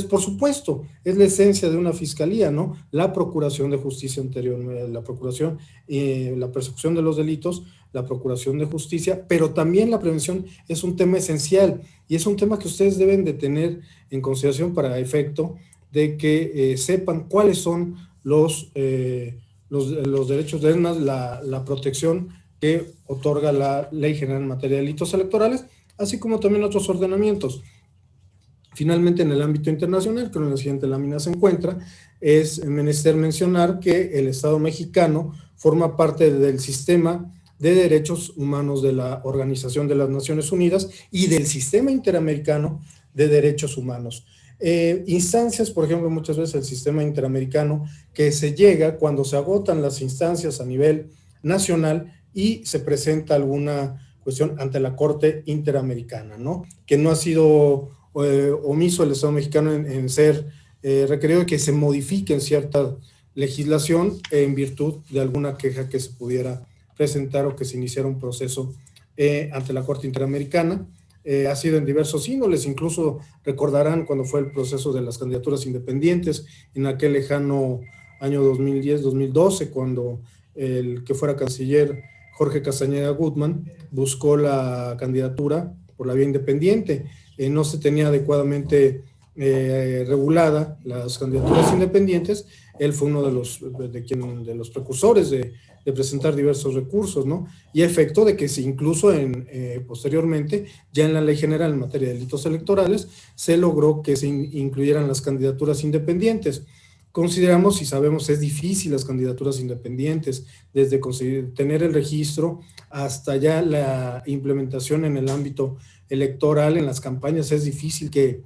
Por supuesto, es la esencia de una fiscalía, ¿no? La procuración de justicia anterior, la procuración, la persecución de los delitos, la procuración de justicia, pero también la prevención es un tema esencial y es un tema que ustedes deben de tener en consideración para efecto de que sepan cuáles son los derechos, la protección que otorga la Ley General en materia de delitos electorales, así como también otros ordenamientos. Finalmente, en el ámbito internacional, que en la siguiente lámina se encuentra, es menester mencionar que el Estado mexicano forma parte del sistema de derechos humanos de la Organización de las Naciones Unidas y del Sistema Interamericano de Derechos Humanos. Instancias, por ejemplo, muchas veces el Sistema Interamericano, que se llega cuando se agotan las instancias a nivel nacional y se presenta alguna cuestión ante la Corte Interamericana, ¿no? Que no ha sido omiso el Estado mexicano en ser requerido de que se modifique cierta legislación en virtud de alguna queja que se pudiera presentar o que se iniciara un proceso ante la Corte Interamericana. Ha sido en diversos índoles, incluso recordarán cuando fue el proceso de las candidaturas independientes en aquel lejano año 2010-2012, cuando el que fuera canciller Jorge Castañeda Gutmann buscó la candidatura por la vía independiente. No se tenía adecuadamente regulada las candidaturas independientes, él fue uno de los precursores de presentar diversos recursos, ¿no? Y efecto de que incluso posteriormente, ya en la Ley General en materia de delitos electorales, se logró que se incluyeran las candidaturas independientes. Consideramos y sabemos es difícil las candidaturas independientes, desde tener el registro hasta ya la implementación en el ámbito electoral, en las campañas, es difícil que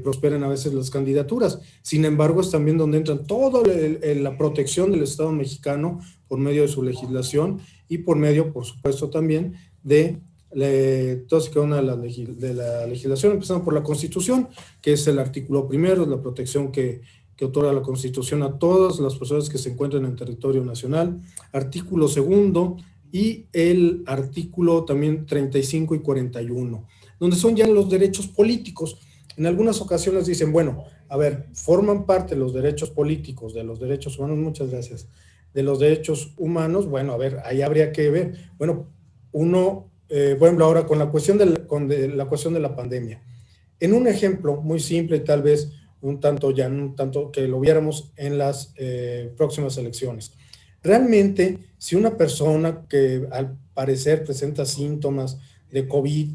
prosperen a veces las candidaturas. Sin embargo, es también donde entran toda la protección del Estado mexicano por medio de su legislación y por medio, por supuesto, también de todas y cada una de la legislación, empezando por la Constitución, que es el artículo primero, la protección que otorga la Constitución a todas las personas que se encuentran en territorio nacional, artículo segundo y el artículo también 35 y 41, donde son ya los derechos políticos. En algunas ocasiones dicen, bueno, a ver, forman parte los derechos políticos de los derechos humanos, muchas gracias, de los derechos humanos. Bueno, a ver, ahí habría que ver. Bueno, por ejemplo, ahora con la cuestión de la pandemia. En un ejemplo muy simple y tal vez un tanto que lo viéramos en las próximas elecciones. Realmente, si una persona que al parecer presenta síntomas de COVID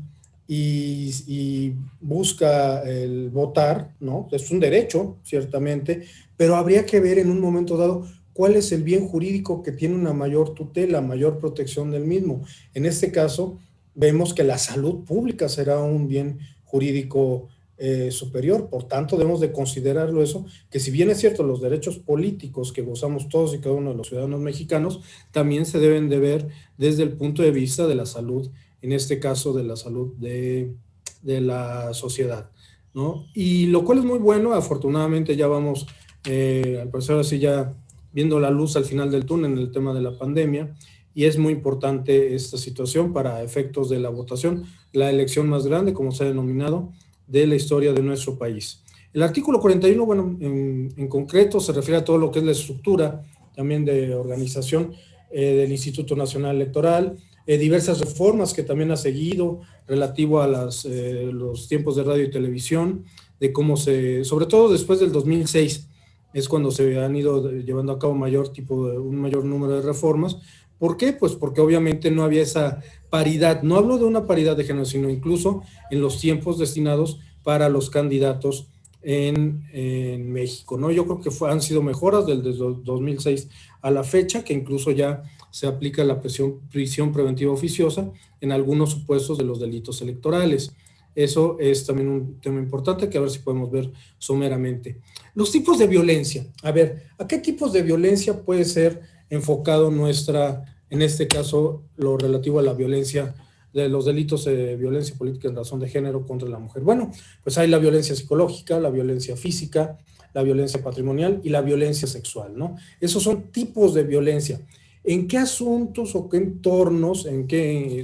y busca el votar, ¿no? Es un derecho, ciertamente, pero habría que ver en un momento dado cuál es el bien jurídico que tiene una mayor tutela, mayor protección del mismo. En este caso, vemos que la salud pública será un bien jurídico superior, por tanto debemos de considerarlo eso, que si bien es cierto los derechos políticos que gozamos todos y cada uno de los ciudadanos mexicanos, también se deben de ver desde el punto de vista de la salud, en este caso de la salud de la sociedad, ¿no? Y lo cual es muy bueno, afortunadamente ya vamos, al parecer así ya viendo la luz al final del túnel en el tema de la pandemia, y es muy importante esta situación para efectos de la votación, la elección más grande, como se ha denominado, de la historia de nuestro país. El artículo 41, bueno, en concreto se refiere a todo lo que es la estructura también de organización del Instituto Nacional Electoral, diversas reformas que también ha seguido relativo a los tiempos de radio y televisión, de cómo sobre todo después del 2006, es cuando se han ido llevando a cabo un mayor número de reformas. ¿Por qué? Pues porque obviamente no había esa paridad, no hablo de una paridad de género, sino incluso en los tiempos destinados para los candidatos en México, ¿no? Yo creo que han sido mejoras desde 2006 a la fecha, que incluso ya se aplica la prisión preventiva oficiosa en algunos supuestos de los delitos electorales. Eso es también un tema importante que a ver si podemos ver someramente. Los tipos de violencia. A ver, ¿a qué tipos de violencia puede ser enfocado en este caso, lo relativo a la violencia, de los delitos de violencia política en razón de género contra la mujer? Bueno, pues hay la violencia psicológica, la violencia física, la violencia patrimonial y la violencia sexual, ¿no? Esos son tipos de violencia. ¿En qué asuntos o qué entornos,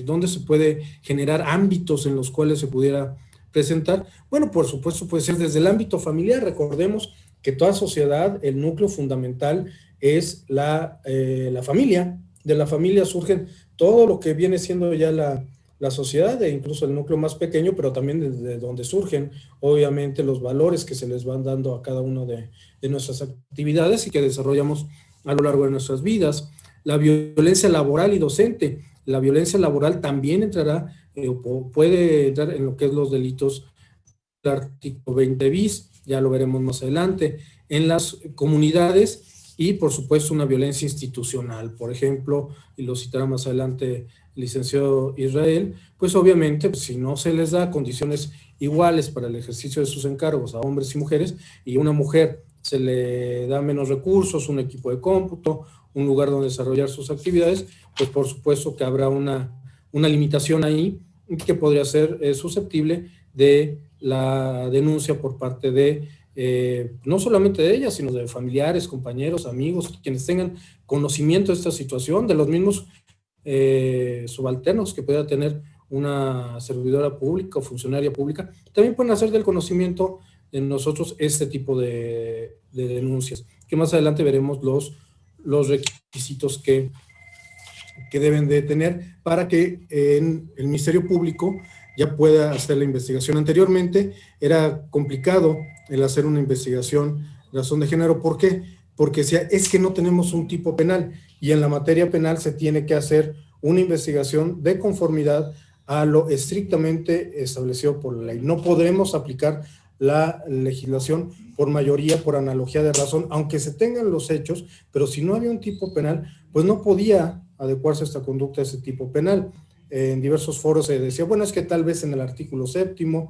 dónde se puede generar ámbitos en los cuales se pudiera presentar? Bueno, por supuesto puede ser desde el ámbito familiar. Recordemos que toda sociedad, el núcleo fundamental es la familia. De la familia surgen todo lo que viene siendo ya la sociedad, e incluso el núcleo más pequeño, pero también desde donde surgen, obviamente, los valores que se les van dando a cada una de nuestras actividades y que desarrollamos a lo largo de nuestras vidas. La violencia laboral y docente. La violencia laboral también puede entrar en lo que es los delitos del artículo 20 bis, ya lo veremos más adelante. En las comunidades y, por supuesto, una violencia institucional. Por ejemplo, y lo citará más adelante el licenciado Israel, pues obviamente, pues, si no se les da condiciones iguales para el ejercicio de sus encargos a hombres y mujeres, y a una mujer se le da menos recursos, un equipo de cómputo, un lugar donde desarrollar sus actividades, pues por supuesto que habrá una limitación ahí que podría ser susceptible de la denuncia por parte de no solamente de ella, sino de familiares, compañeros, amigos, quienes tengan conocimiento de esta situación, de los mismos subalternos que pueda tener una servidora pública o funcionaria pública, también pueden hacer del conocimiento de nosotros este tipo de denuncias, que más adelante veremos los requisitos que deben de tener para que en el Ministerio Público ya pueda hacer la investigación. Anteriormente era complicado el hacer una investigación de razón de género. ¿Por qué? Porque es que no tenemos un tipo penal y en la materia penal se tiene que hacer una investigación de conformidad a lo estrictamente establecido por la ley. No podremos aplicar la legislación por mayoría, por analogía de razón, aunque se tengan los hechos, pero si no había un tipo penal, pues no podía adecuarse esta conducta a ese tipo penal. En diversos foros se decía, bueno, es que tal vez en el artículo 7º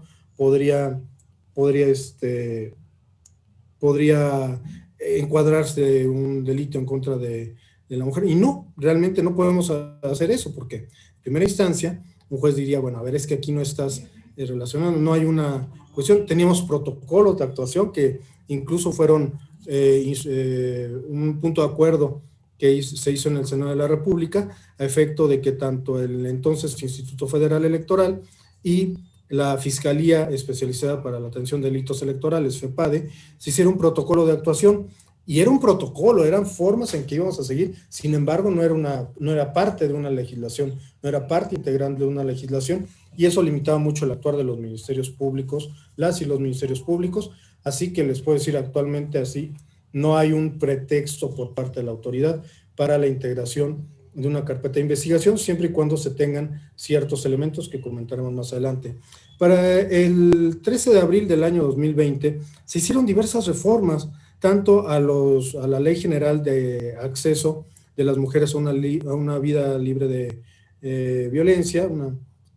podría encuadrarse un delito en contra de la mujer, y no, realmente no podemos hacer eso, porque en primera instancia un juez diría, bueno, a ver, es que aquí no estás relacionando, no hay una cuestión. Teníamos protocolos de actuación que incluso fueron un punto de acuerdo que se hizo en el Senado de la República, a efecto de que tanto el entonces Instituto Federal Electoral y la Fiscalía Especializada para la Atención de Delitos Electorales, FEPADE, se hiciera un protocolo de actuación, y era un protocolo, eran formas en que íbamos a seguir. Sin embargo, no era parte de una legislación, no era parte integral de una legislación, y eso limitaba mucho el actuar de los ministerios públicos, las y los ministerios públicos. Así que les puedo decir, actualmente así no hay un pretexto por parte de la autoridad para la integración de una carpeta de investigación, siempre y cuando se tengan ciertos elementos que comentaremos más adelante. Para el 13 de abril del año 2020 se hicieron diversas reformas, tanto a la Ley General de Acceso de las Mujeres a una vida libre de violencia,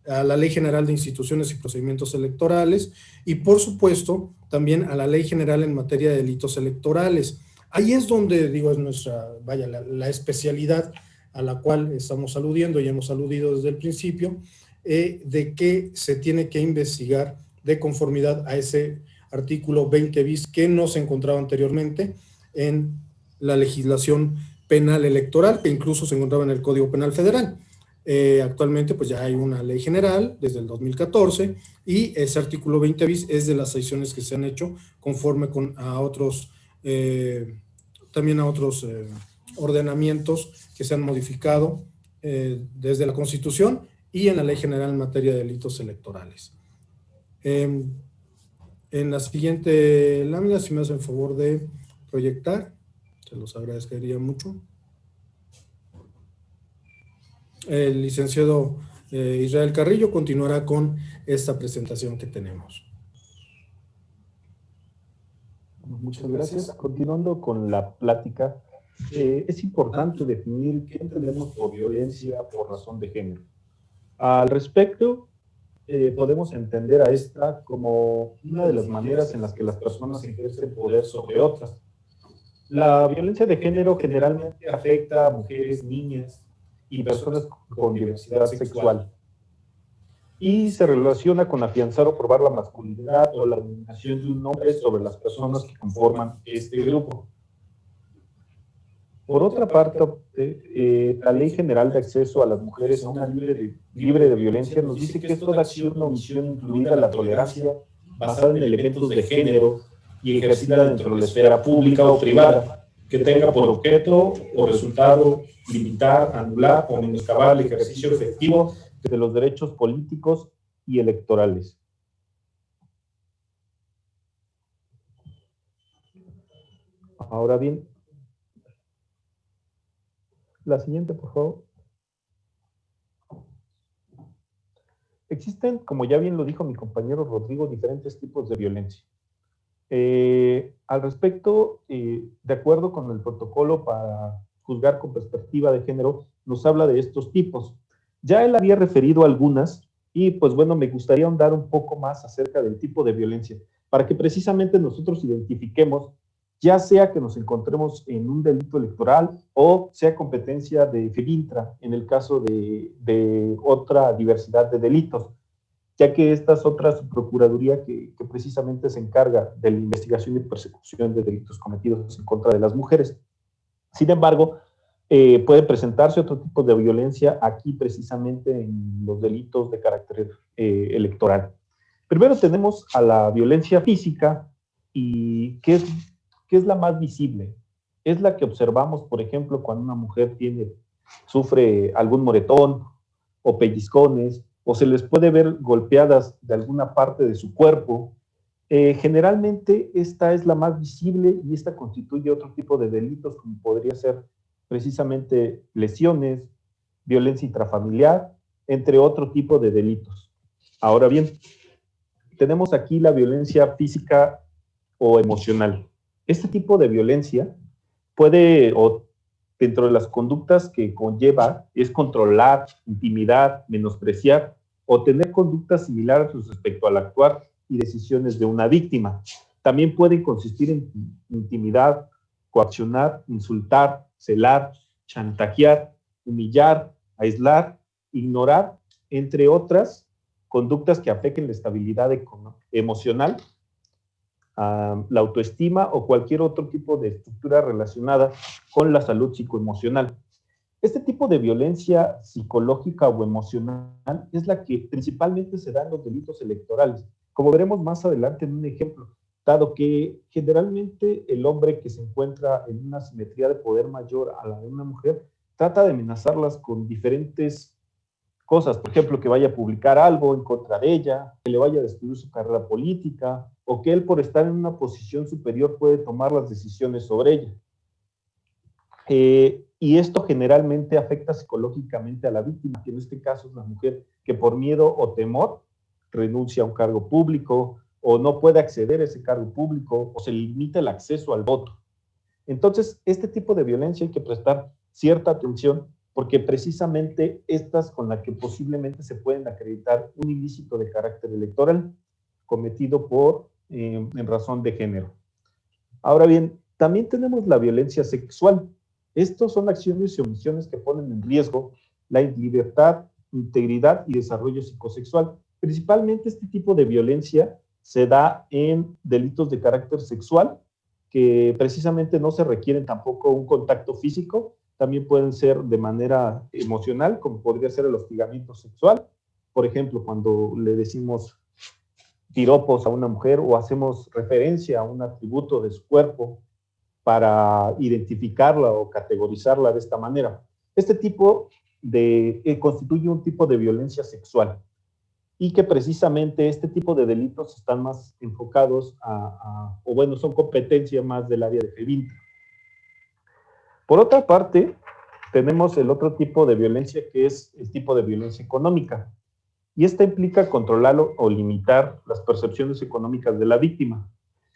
a la Ley General de Instituciones y Procedimientos Electorales, y por supuesto también a la Ley General en materia de delitos electorales. Ahí es donde, digo, es nuestra, la especialidad a la cual estamos aludiendo y hemos aludido desde el principio, de que se tiene que investigar de conformidad a ese artículo 20 bis que no se encontraba anteriormente en la legislación penal electoral, que incluso se encontraba en el Código Penal Federal. Actualmente pues ya hay una ley general desde el 2014, y ese artículo 20 bis es de las sanciones que se han hecho conforme a otros, también a otros ordenamientos que se han modificado desde la Constitución y en la Ley General en materia de delitos electorales. En la siguiente lámina, si me hacen favor de proyectar, se los agradecería mucho. El licenciado Israel Carrillo continuará con esta presentación que tenemos. Muchas gracias. Continuando con la plática, es importante definir qué entendemos por violencia por razón de género. Al respecto, podemos entender a esta como una de las maneras en las que las personas ejercen poder sobre otras. La violencia de género generalmente afecta a mujeres, niñas y personas con diversidad sexual, y se relaciona con afianzar o probar la masculinidad o la dominación de un hombre sobre las personas que conforman este grupo. Por otra parte, la Ley General de Acceso a las Mujeres a una libre de violencia nos dice que es toda acción o omisión, incluida la tolerancia, basada en elementos de género y ejercida dentro de la esfera pública o privada, que tenga por objeto o resultado limitar, anular o menoscabar el ejercicio efectivo de los derechos políticos y electorales. Ahora bien, la siguiente, por favor. Existen, como ya bien lo dijo mi compañero Rodrigo, diferentes tipos de violencia. Al respecto, de acuerdo con el protocolo para juzgar con perspectiva de género, nos habla de estos tipos. Ya él había referido algunas, y pues bueno, me gustaría ahondar un poco más acerca del tipo de violencia, para que precisamente nosotros identifiquemos, ya sea que nos encontremos en un delito electoral o sea competencia de FEBINTRA, en el caso de otra diversidad de delitos, ya que esta es otra subprocuraduría que precisamente se encarga de la investigación y persecución de delitos cometidos en contra de las mujeres. Sin embargo, puede presentarse otro tipo de violencia aquí precisamente en los delitos de carácter electoral. Primero tenemos a la violencia física, y ¿qué es la más visible? Es la que observamos, por ejemplo, cuando una mujer sufre algún moretón o pellizcones, o se les puede ver golpeadas de alguna parte de su cuerpo. Generalmente esta es la más visible y esta constituye otro tipo de delitos, como podría ser precisamente lesiones, violencia intrafamiliar, entre otro tipo de delitos. Ahora bien, tenemos aquí la violencia física o emocional. Este tipo de violencia puede, o dentro de las conductas que conlleva, es controlar, intimidar, menospreciar o tener conductas similares respecto al actuar y decisiones de una víctima. También pueden consistir en intimidar, coaccionar, insultar, celar, chantajear, humillar, aislar, ignorar, entre otras conductas que afecten la estabilidad emocional, la autoestima o cualquier otro tipo de estructura relacionada con la salud psicoemocional. Este tipo de violencia psicológica o emocional es la que principalmente se da en los delitos electorales, como veremos más adelante en un ejemplo, dado que generalmente el hombre que se encuentra en una simetría de poder mayor a la de una mujer trata de amenazarlas con diferentes cosas, por ejemplo, que vaya a publicar algo en contra de ella, que le vaya a destruir su carrera política, o que él por estar en una posición superior puede tomar las decisiones sobre ella. Y esto generalmente afecta psicológicamente a la víctima, que en este caso es la mujer, que por miedo o temor renuncia a un cargo público, o no puede acceder a ese cargo público, o se limita el acceso al voto. Entonces, este tipo de violencia hay que prestar cierta atención, porque precisamente estas con las que posiblemente se pueden acreditar un ilícito de carácter electoral cometido en razón de género. Ahora bien, también tenemos la violencia sexual. Estos son acciones y omisiones que ponen en riesgo la libertad, integridad y desarrollo psicosexual. Principalmente este tipo de violencia se da en delitos de carácter sexual, que precisamente no se requieren tampoco un contacto físico, también pueden ser de manera emocional, como podría ser el hostigamiento sexual. Por ejemplo, cuando le decimos piropos a una mujer o hacemos referencia a un atributo de su cuerpo para identificarla o categorizarla de esta manera. Este tipo constituye un tipo de violencia sexual y que precisamente este tipo de delitos están más enfocados o bueno, son competencia más del área de FEVINTA. Por otra parte, tenemos el otro tipo de violencia que es el tipo de violencia económica. Y esta implica controlar o limitar las percepciones económicas de la víctima.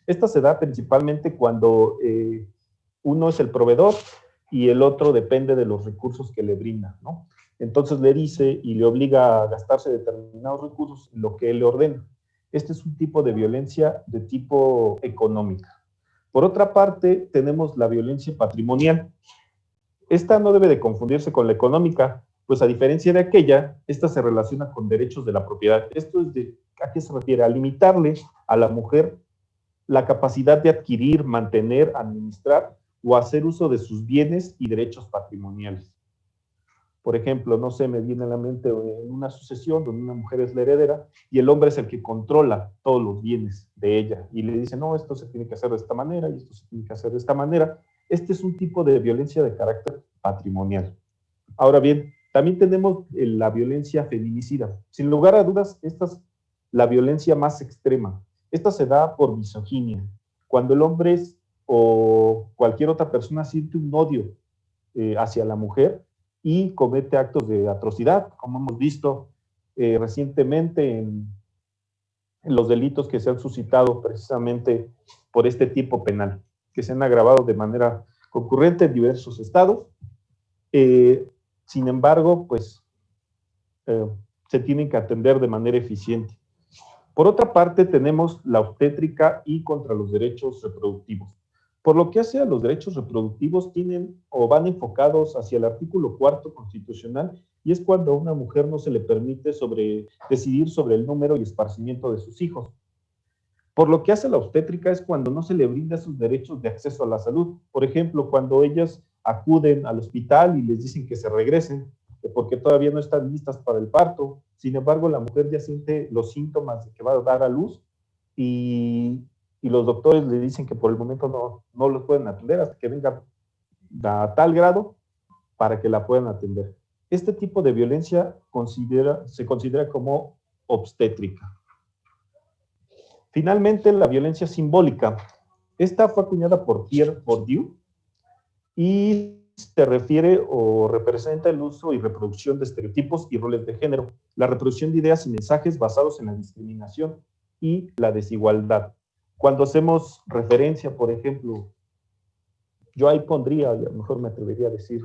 Esta se da principalmente cuando uno es el proveedor y el otro depende de los recursos que le brinda, ¿no? Entonces le dice y le obliga a gastarse determinados recursos en lo que él le ordena. Este es un tipo de violencia de tipo económica. Por otra parte, tenemos la violencia patrimonial. Esta no debe de confundirse con la económica, pues a diferencia de aquella, esta se relaciona con derechos de la propiedad. Esto es ¿a qué se refiere? A limitarle a la mujer la capacidad de adquirir, mantener, administrar o hacer uso de sus bienes y derechos patrimoniales. Por ejemplo, no sé, me viene a la mente en una sucesión donde una mujer es la heredera y el hombre es el que controla todos los bienes de ella y le dice, no, esto se tiene que hacer de esta manera y esto se tiene que hacer de esta manera. Este es un tipo de violencia de carácter patrimonial. Ahora bien, también tenemos la violencia feminicida. Sin lugar a dudas, esta es la violencia más extrema. Esta se da por misoginia. Cuando el hombre o cualquier otra persona siente un odio hacia la mujer y comete actos de atrocidad, como hemos visto recientemente en los delitos que se han suscitado precisamente por este tipo penal, que se han agravado de manera concurrente en diversos estados. Sin embargo, pues se tienen que atender de manera eficiente. Por otra parte, tenemos la obstétrica y contra los derechos reproductivos. Por lo que hace a los derechos reproductivos, tienen o van enfocados hacia el artículo 4 constitucional, y es cuando a una mujer no se le permite decidir sobre el número y esparcimiento de sus hijos. Por lo que hace la obstétrica es cuando no se le brinda sus derechos de acceso a la salud. Por ejemplo, cuando ellas acuden al hospital y les dicen que se regresen, porque todavía no están listas para el parto. Sin embargo, la mujer ya siente los síntomas de que va a dar a luz y los doctores le dicen que por el momento no los pueden atender hasta que venga a tal grado para que la puedan atender. Este tipo de violencia se considera como obstétrica. Finalmente, la violencia simbólica. Esta fue acuñada por Pierre Bourdieu y se refiere o representa el uso y reproducción de estereotipos y roles de género, la reproducción de ideas y mensajes basados en la discriminación y la desigualdad. Cuando hacemos referencia, por ejemplo, yo ahí pondría, y a lo mejor me atrevería a decir,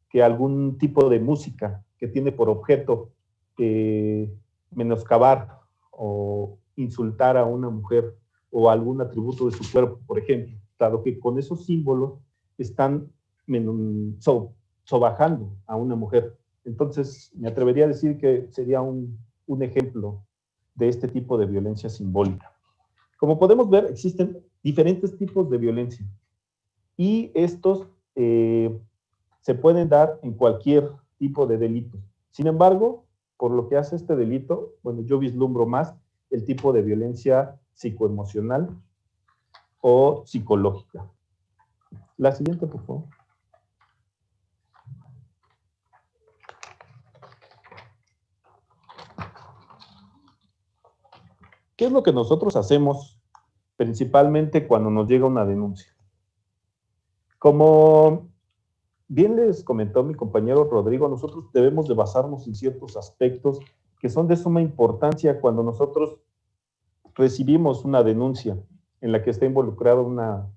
que algún tipo de música que tiene por objeto menoscabar o insultar a una mujer o algún atributo de su cuerpo, por ejemplo, dado que con esos símbolos están sobajando a una mujer. Entonces, me atrevería a decir que sería un ejemplo de este tipo de violencia simbólica. Como podemos ver, existen diferentes tipos de violencia y estos se pueden dar en cualquier tipo de delito. Sin embargo, por lo que hace este delito, bueno, yo vislumbro más el tipo de violencia psicoemocional o psicológica. La siguiente, por favor. ¿Qué es lo que nosotros hacemos principalmente cuando nos llega una denuncia? Como bien les comentó mi compañero Rodrigo, nosotros debemos de basarnos en ciertos aspectos que son de suma importancia cuando nosotros recibimos una denuncia en la que está involucrada una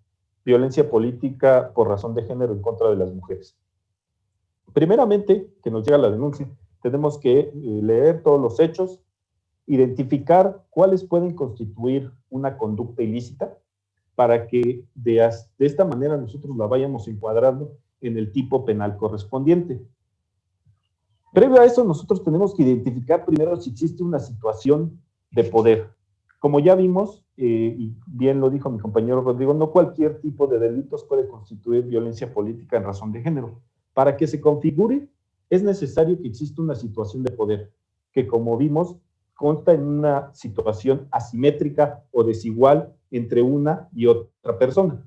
violencia política por razón de género en contra de las mujeres. Primeramente, que nos llega la denuncia, tenemos que leer todos los hechos, identificar cuáles pueden constituir una conducta ilícita para que de esta manera nosotros la vayamos encuadrando en el tipo penal correspondiente. Previo a eso, nosotros tenemos que identificar primero si existe una situación de poder. Como ya vimos, y bien lo dijo mi compañero Rodrigo, no cualquier tipo de delitos puede constituir violencia política en razón de género. Para que se configure, es necesario que exista una situación de poder, que como vimos, consta en una situación asimétrica o desigual entre una y otra persona.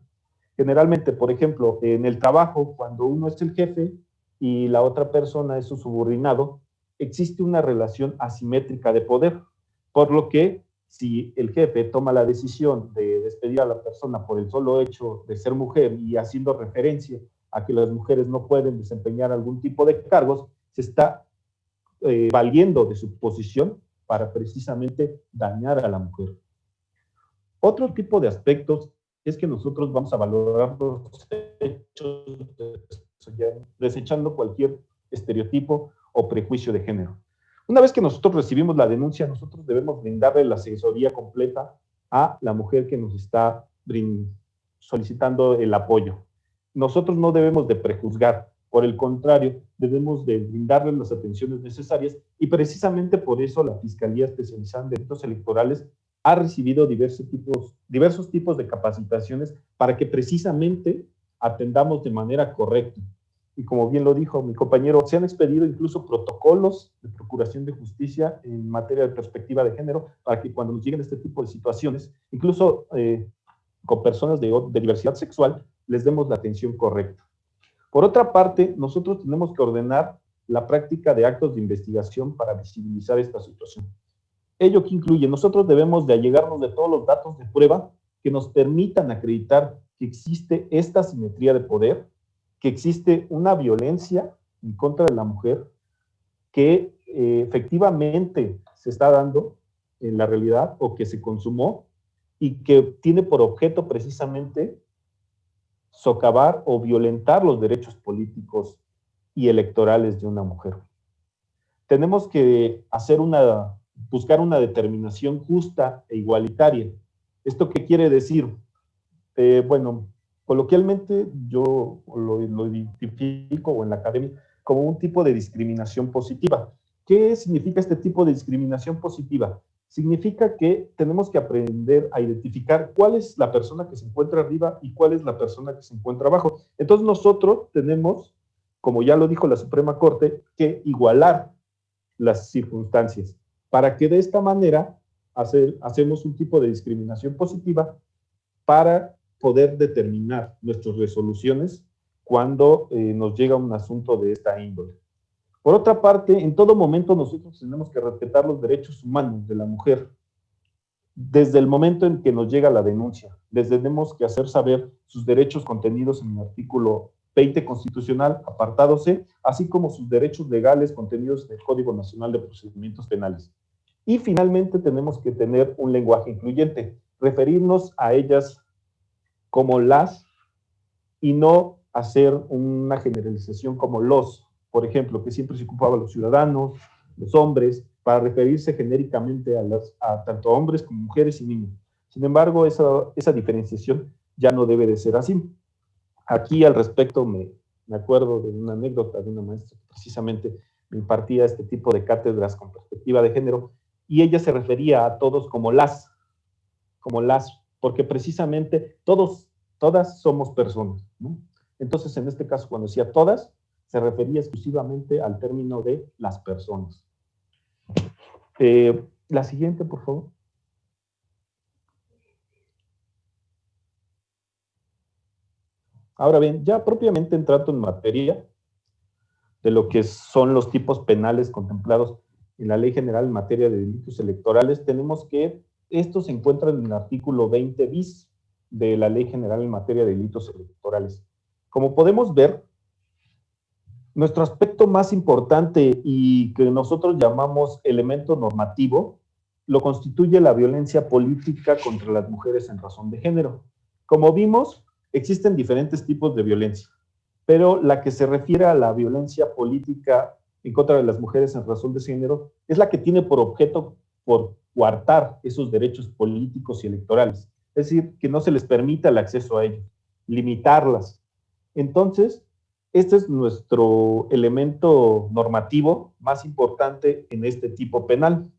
Generalmente, por ejemplo, en el trabajo, cuando uno es el jefe y la otra persona es su subordinado, existe una relación asimétrica de poder, por lo que si el jefe toma la decisión de despedir a la persona por el solo hecho de ser mujer y haciendo referencia a que las mujeres no pueden desempeñar algún tipo de cargos, se está valiendo de su posición para precisamente dañar a la mujer. Otro tipo de aspectos es que nosotros vamos a valorar los hechos desechando cualquier estereotipo o prejuicio de género. Una vez que nosotros recibimos la denuncia, nosotros debemos brindarle la asesoría completa a la mujer que nos está solicitando el apoyo. Nosotros no debemos de prejuzgar, por el contrario, debemos de brindarle las atenciones necesarias y precisamente por eso la Fiscalía Especializada en Delitos Electorales ha recibido diversos tipos de capacitaciones para que precisamente atendamos de manera correcta. Y como bien lo dijo mi compañero, se han expedido incluso protocolos de procuración de justicia en materia de perspectiva de género para que cuando nos lleguen este tipo de situaciones, incluso con personas de diversidad sexual, les demos la atención correcta. Por otra parte, nosotros tenemos que ordenar la práctica de actos de investigación para visibilizar esta situación. Ello que incluye, nosotros debemos de allegarnos de todos los datos de prueba que nos permitan acreditar que existe esta asimetría de poder, que existe una violencia en contra de la mujer que efectivamente se está dando en la realidad o que se consumó y que tiene por objeto precisamente socavar o violentar los derechos políticos y electorales de una mujer. Tenemos que buscar una determinación justa e igualitaria. ¿Esto qué quiere decir? Bueno, coloquialmente yo lo identifico o en la academia como un tipo de discriminación positiva. ¿Qué significa este tipo de discriminación positiva? Significa que tenemos que aprender a identificar cuál es la persona que se encuentra arriba y cuál es la persona que se encuentra abajo. Entonces nosotros tenemos, como ya lo dijo la Suprema Corte, que igualar las circunstancias para que de esta manera hacemos un tipo de discriminación positiva para poder determinar nuestras resoluciones cuando nos llega un asunto de esta índole. Por otra parte, en todo momento nosotros tenemos que respetar los derechos humanos de la mujer. Desde el momento en que nos llega la denuncia, les tenemos que hacer saber sus derechos contenidos en el artículo 20 constitucional, apartado C, así como sus derechos legales contenidos en el Código Nacional de Procedimientos Penales. Y finalmente tenemos que tener un lenguaje incluyente, referirnos a ellas como las y no hacer una generalización como los, por ejemplo, que siempre se ocupaba los ciudadanos, los hombres, para referirse genéricamente a tanto hombres como mujeres y niños. Sin embargo, esa diferenciación ya no debe de ser así. Aquí al respecto me acuerdo de una anécdota de una maestra que precisamente me impartía este tipo de cátedras con perspectiva de género, y ella se refería a todos como las, porque precisamente todas somos personas, ¿no? Entonces, en este caso, cuando decía todas, se refería exclusivamente al término de las personas. La siguiente, por favor. Ahora bien, ya propiamente entrando en materia de lo que son los tipos penales contemplados en la Ley General en materia de delitos electorales, tenemos que estos se encuentran en el artículo 20 bis de la Ley General en materia de delitos electorales. Como podemos ver, nuestro aspecto más importante y que nosotros llamamos elemento normativo, lo constituye la violencia política contra las mujeres en razón de género. Como vimos, existen diferentes tipos de violencia, pero la que se refiere a la violencia política en contra de las mujeres en razón de género es la que tiene por objeto por coartar esos derechos políticos y electorales, es decir, que no se les permita el acceso a ellos, limitarlas. Entonces, este es nuestro elemento normativo más importante en este tipo penal.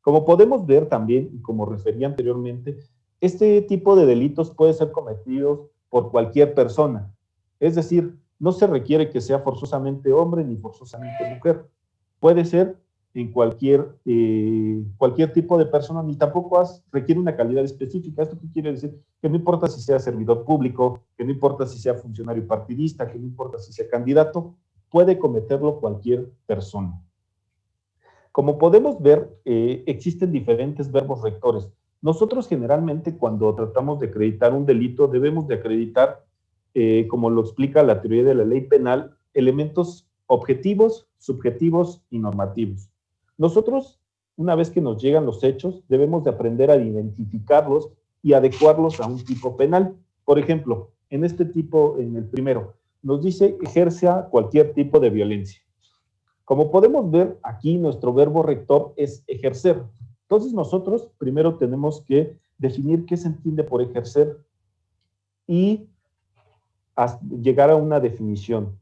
Como podemos ver también, y como refería anteriormente, este tipo de delitos puede ser cometidos por cualquier persona. Es decir, no se requiere que sea forzosamente hombre ni forzosamente mujer. Puede ser en cualquier tipo de persona, ni tampoco requiere una calidad específica. ¿Esto qué quiere decir? Que no importa si sea servidor público, que no importa si sea funcionario partidista, que no importa si sea candidato, puede cometerlo cualquier persona. Como podemos ver, existen diferentes verbos rectores. Nosotros generalmente cuando tratamos de acreditar un delito debemos de acreditar, como lo explica la teoría de la ley penal, elementos objetivos, subjetivos y normativos. Nosotros, una vez que nos llegan los hechos, debemos de aprender a identificarlos y adecuarlos a un tipo penal. Por ejemplo, en este tipo, en el primero, nos dice ejerza cualquier tipo de violencia. Como podemos ver aquí, nuestro verbo rector es ejercer. Entonces nosotros primero tenemos que definir qué se entiende por ejercer y llegar a una definición.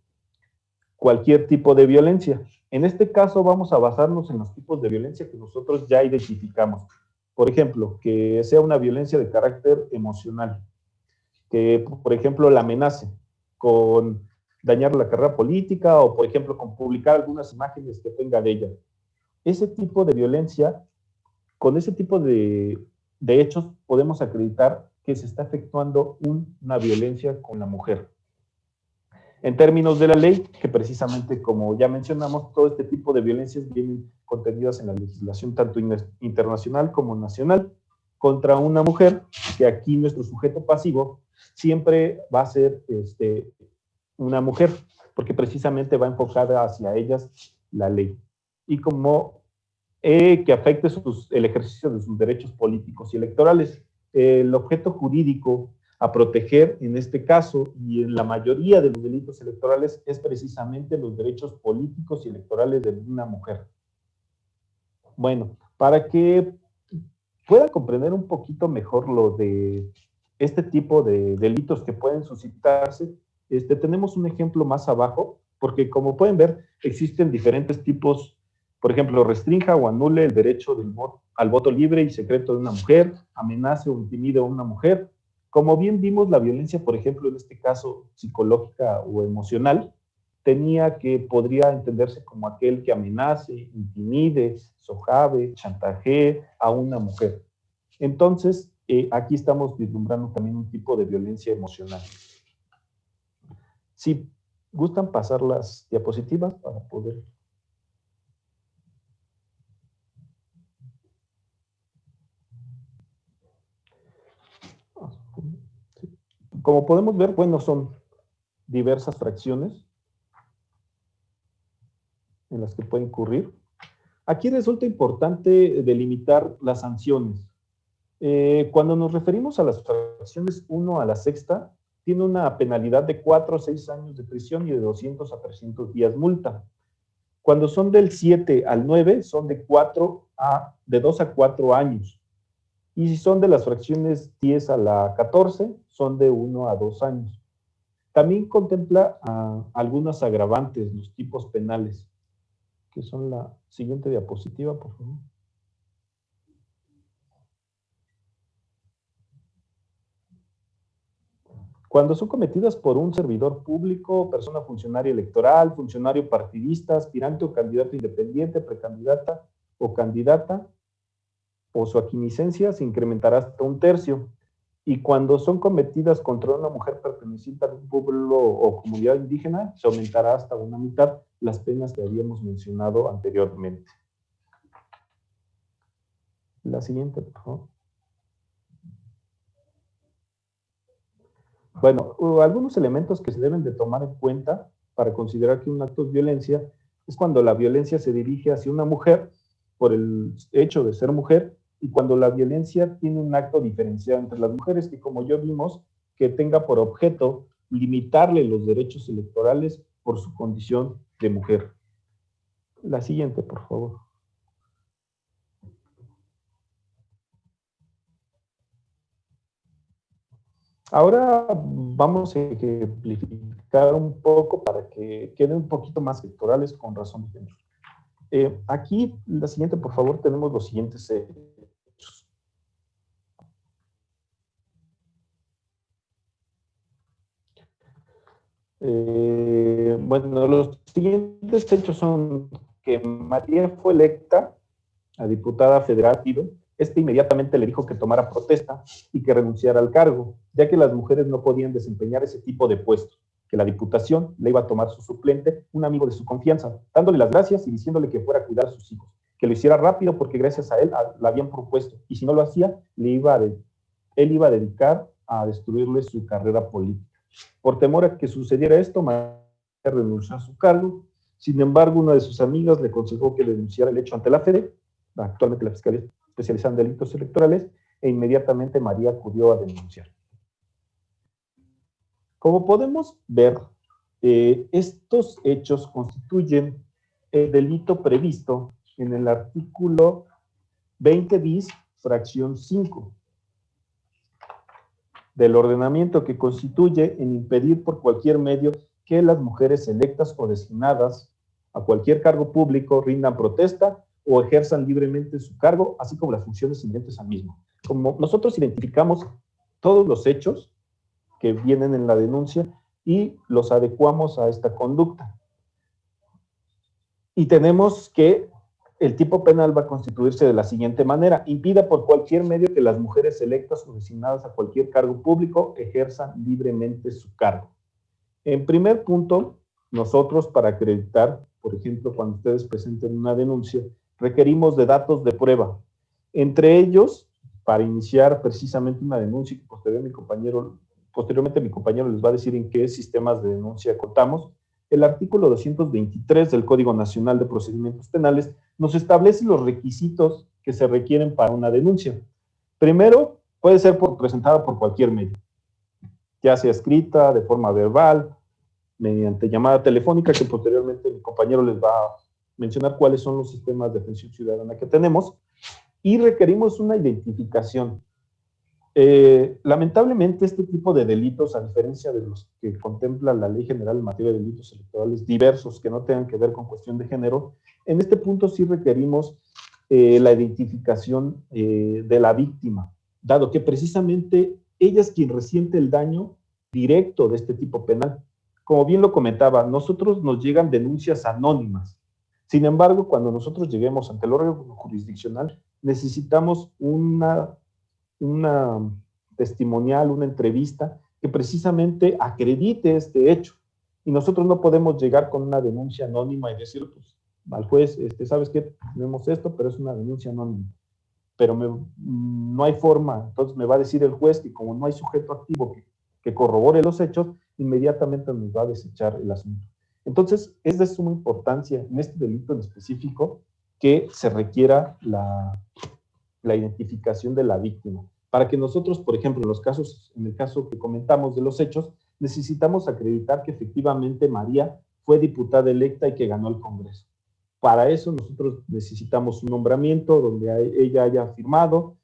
Cualquier tipo de violencia. En este caso vamos a basarnos en los tipos de violencia que nosotros ya identificamos. Por ejemplo, que sea una violencia de carácter emocional, que por ejemplo la amenace con dañar la carrera política o por ejemplo con publicar algunas imágenes que tenga de ella. Ese tipo de violencia, con ese tipo de hechos podemos acreditar que se está efectuando una violencia con la mujer. En términos de la ley, que precisamente como ya mencionamos, todo este tipo de violencias vienen contenidas en la legislación tanto internacional como nacional contra una mujer, que aquí nuestro sujeto pasivo siempre va a ser una mujer, porque precisamente va enfocada hacia ellas la ley. Y como que afecte el ejercicio de sus derechos políticos y electorales. El objeto jurídico a proteger en este caso y en la mayoría de los delitos electorales es precisamente los derechos políticos y electorales de una mujer. Bueno, para que puedan comprender un poquito mejor lo de este tipo de delitos que pueden suscitarse, tenemos un ejemplo más abajo, porque como pueden ver, existen diferentes tipos. Por ejemplo, restrinja o anule el derecho al voto libre y secreto de una mujer, amenace o intimide a una mujer. Como bien vimos, la violencia, por ejemplo, en este caso psicológica o emocional, podría entenderse como aquel que amenace, intimide, sojave, chantajee a una mujer. Entonces, aquí estamos vislumbrando también un tipo de violencia emocional. Si gustan pasar las diapositivas para poder Como podemos ver, bueno, son diversas fracciones en las que puede incurrir. Aquí resulta importante delimitar las sanciones. Cuando nos referimos a las fracciones 1 a la sexta, tiene una penalidad de 4 a 6 años de prisión y de 200 a 300 días multa. Cuando son del 7 al 9, son de 2 a 4 años. Y si son de las fracciones 10 a la 14, son de 1 a 2 años. También contempla algunos agravantes, los tipos penales, que son la siguiente diapositiva, por favor. Cuando son cometidas por un servidor público, persona funcionaria electoral, funcionario partidista, aspirante o candidato independiente, precandidata o candidata, o su aquiescencia se incrementará hasta 1/3. Y cuando son cometidas contra una mujer perteneciente a un pueblo o comunidad indígena, se aumentará hasta 1/2 las penas que habíamos mencionado anteriormente. La siguiente, por favor. Bueno, algunos elementos que se deben de tomar en cuenta para considerar que un acto es violencia es cuando la violencia se dirige hacia una mujer por el hecho de ser mujer y cuando la violencia tiene un acto diferenciado entre las mujeres que, como ya vimos, que tenga por objeto limitarle los derechos electorales por su condición de mujer. La siguiente, por favor. Ahora vamos a ejemplificar un poco para que queden un poquito más electorales con razón de género. Aquí, la siguiente, por favor, tenemos los siguientes hechos. Bueno, los siguientes hechos son que María fue electa a diputada federal. Inmediatamente le dijo que tomara protesta y que renunciara al cargo, ya que las mujeres no podían desempeñar ese tipo de puestos, que la diputación le iba a tomar su suplente, un amigo de su confianza, dándole las gracias y diciéndole que fuera a cuidar a sus hijos, que lo hiciera rápido porque gracias a él la habían propuesto, y si no lo hacía, él iba a dedicar a destruirle su carrera política. Por temor a que sucediera esto, María renunció a su cargo. Sin embargo, una de sus amigas le aconsejó que denunciara el hecho ante la FEDE, actualmente la Fiscalía Especializada en Delitos Electorales, e inmediatamente María acudió a denunciar. Como podemos ver, estos hechos constituyen el delito previsto en el artículo 20 bis, fracción 5, del ordenamiento, que constituye en impedir por cualquier medio que las mujeres electas o designadas a cualquier cargo público rindan protesta o ejerzan libremente su cargo, así como las funciones inherentes al mismo. Como nosotros identificamos todos los hechos que vienen en la denuncia y los adecuamos a esta conducta. Y tenemos que el tipo penal va a constituirse de la siguiente manera: impida por cualquier medio que las mujeres electas o designadas a cualquier cargo público ejerzan libremente su cargo. En primer punto, nosotros, para acreditar, por ejemplo, cuando ustedes presenten una denuncia, requerimos de datos de prueba. Entre ellos, para iniciar precisamente una denuncia, que posteriormente mi compañero les va a decir en qué sistemas de denuncia contamos, el artículo 223 del Código Nacional de Procedimientos Penales nos establece los requisitos que se requieren para una denuncia. Primero, puede ser presentada por cualquier medio, ya sea escrita, de forma verbal, mediante llamada telefónica, que posteriormente mi compañero les va a mencionar cuáles son los sistemas de atención ciudadana que tenemos, y requerimos una identificación. Lamentablemente, este tipo de delitos, a diferencia de los que contempla la Ley General en materia de delitos electorales diversos que no tengan que ver con cuestión de género, en este punto sí requerimos la identificación de la víctima, dado que precisamente ella es quien resiente el daño directo de este tipo penal. Como bien lo comentaba, nosotros nos llegan denuncias anónimas. Sin embargo, cuando nosotros lleguemos ante el órgano jurisdiccional, necesitamos una testimonial, una entrevista que precisamente acredite este hecho. Y nosotros no podemos llegar con una denuncia anónima y decir, pues, al juez, ¿sabes qué? Tenemos esto, pero es una denuncia anónima. Pero no hay forma, entonces me va a decir el juez que como no hay sujeto activo que que corrobore los hechos, inmediatamente nos va a desechar el asunto. Entonces, es de suma importancia en este delito en específico que se requiera la identificación de la víctima. Para que nosotros, por ejemplo, en el caso que comentamos de los hechos, necesitamos acreditar que efectivamente María fue diputada electa y que ganó el Congreso. Para eso nosotros necesitamos un nombramiento donde ella haya firmado,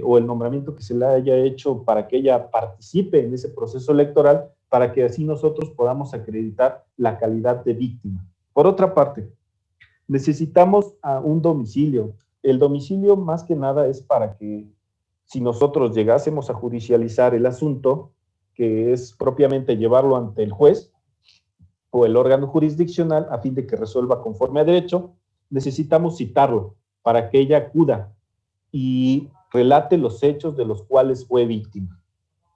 o el nombramiento que se le haya hecho para que ella participe en ese proceso electoral, para que así nosotros podamos acreditar la calidad de víctima. Por otra parte, necesitamos un domicilio. El domicilio más que nada es para que si nosotros llegásemos a judicializar el asunto, que es propiamente llevarlo ante el juez o el órgano jurisdiccional a fin de que resuelva conforme a derecho, necesitamos citarlo para que ella acuda y relate los hechos de los cuales fue víctima.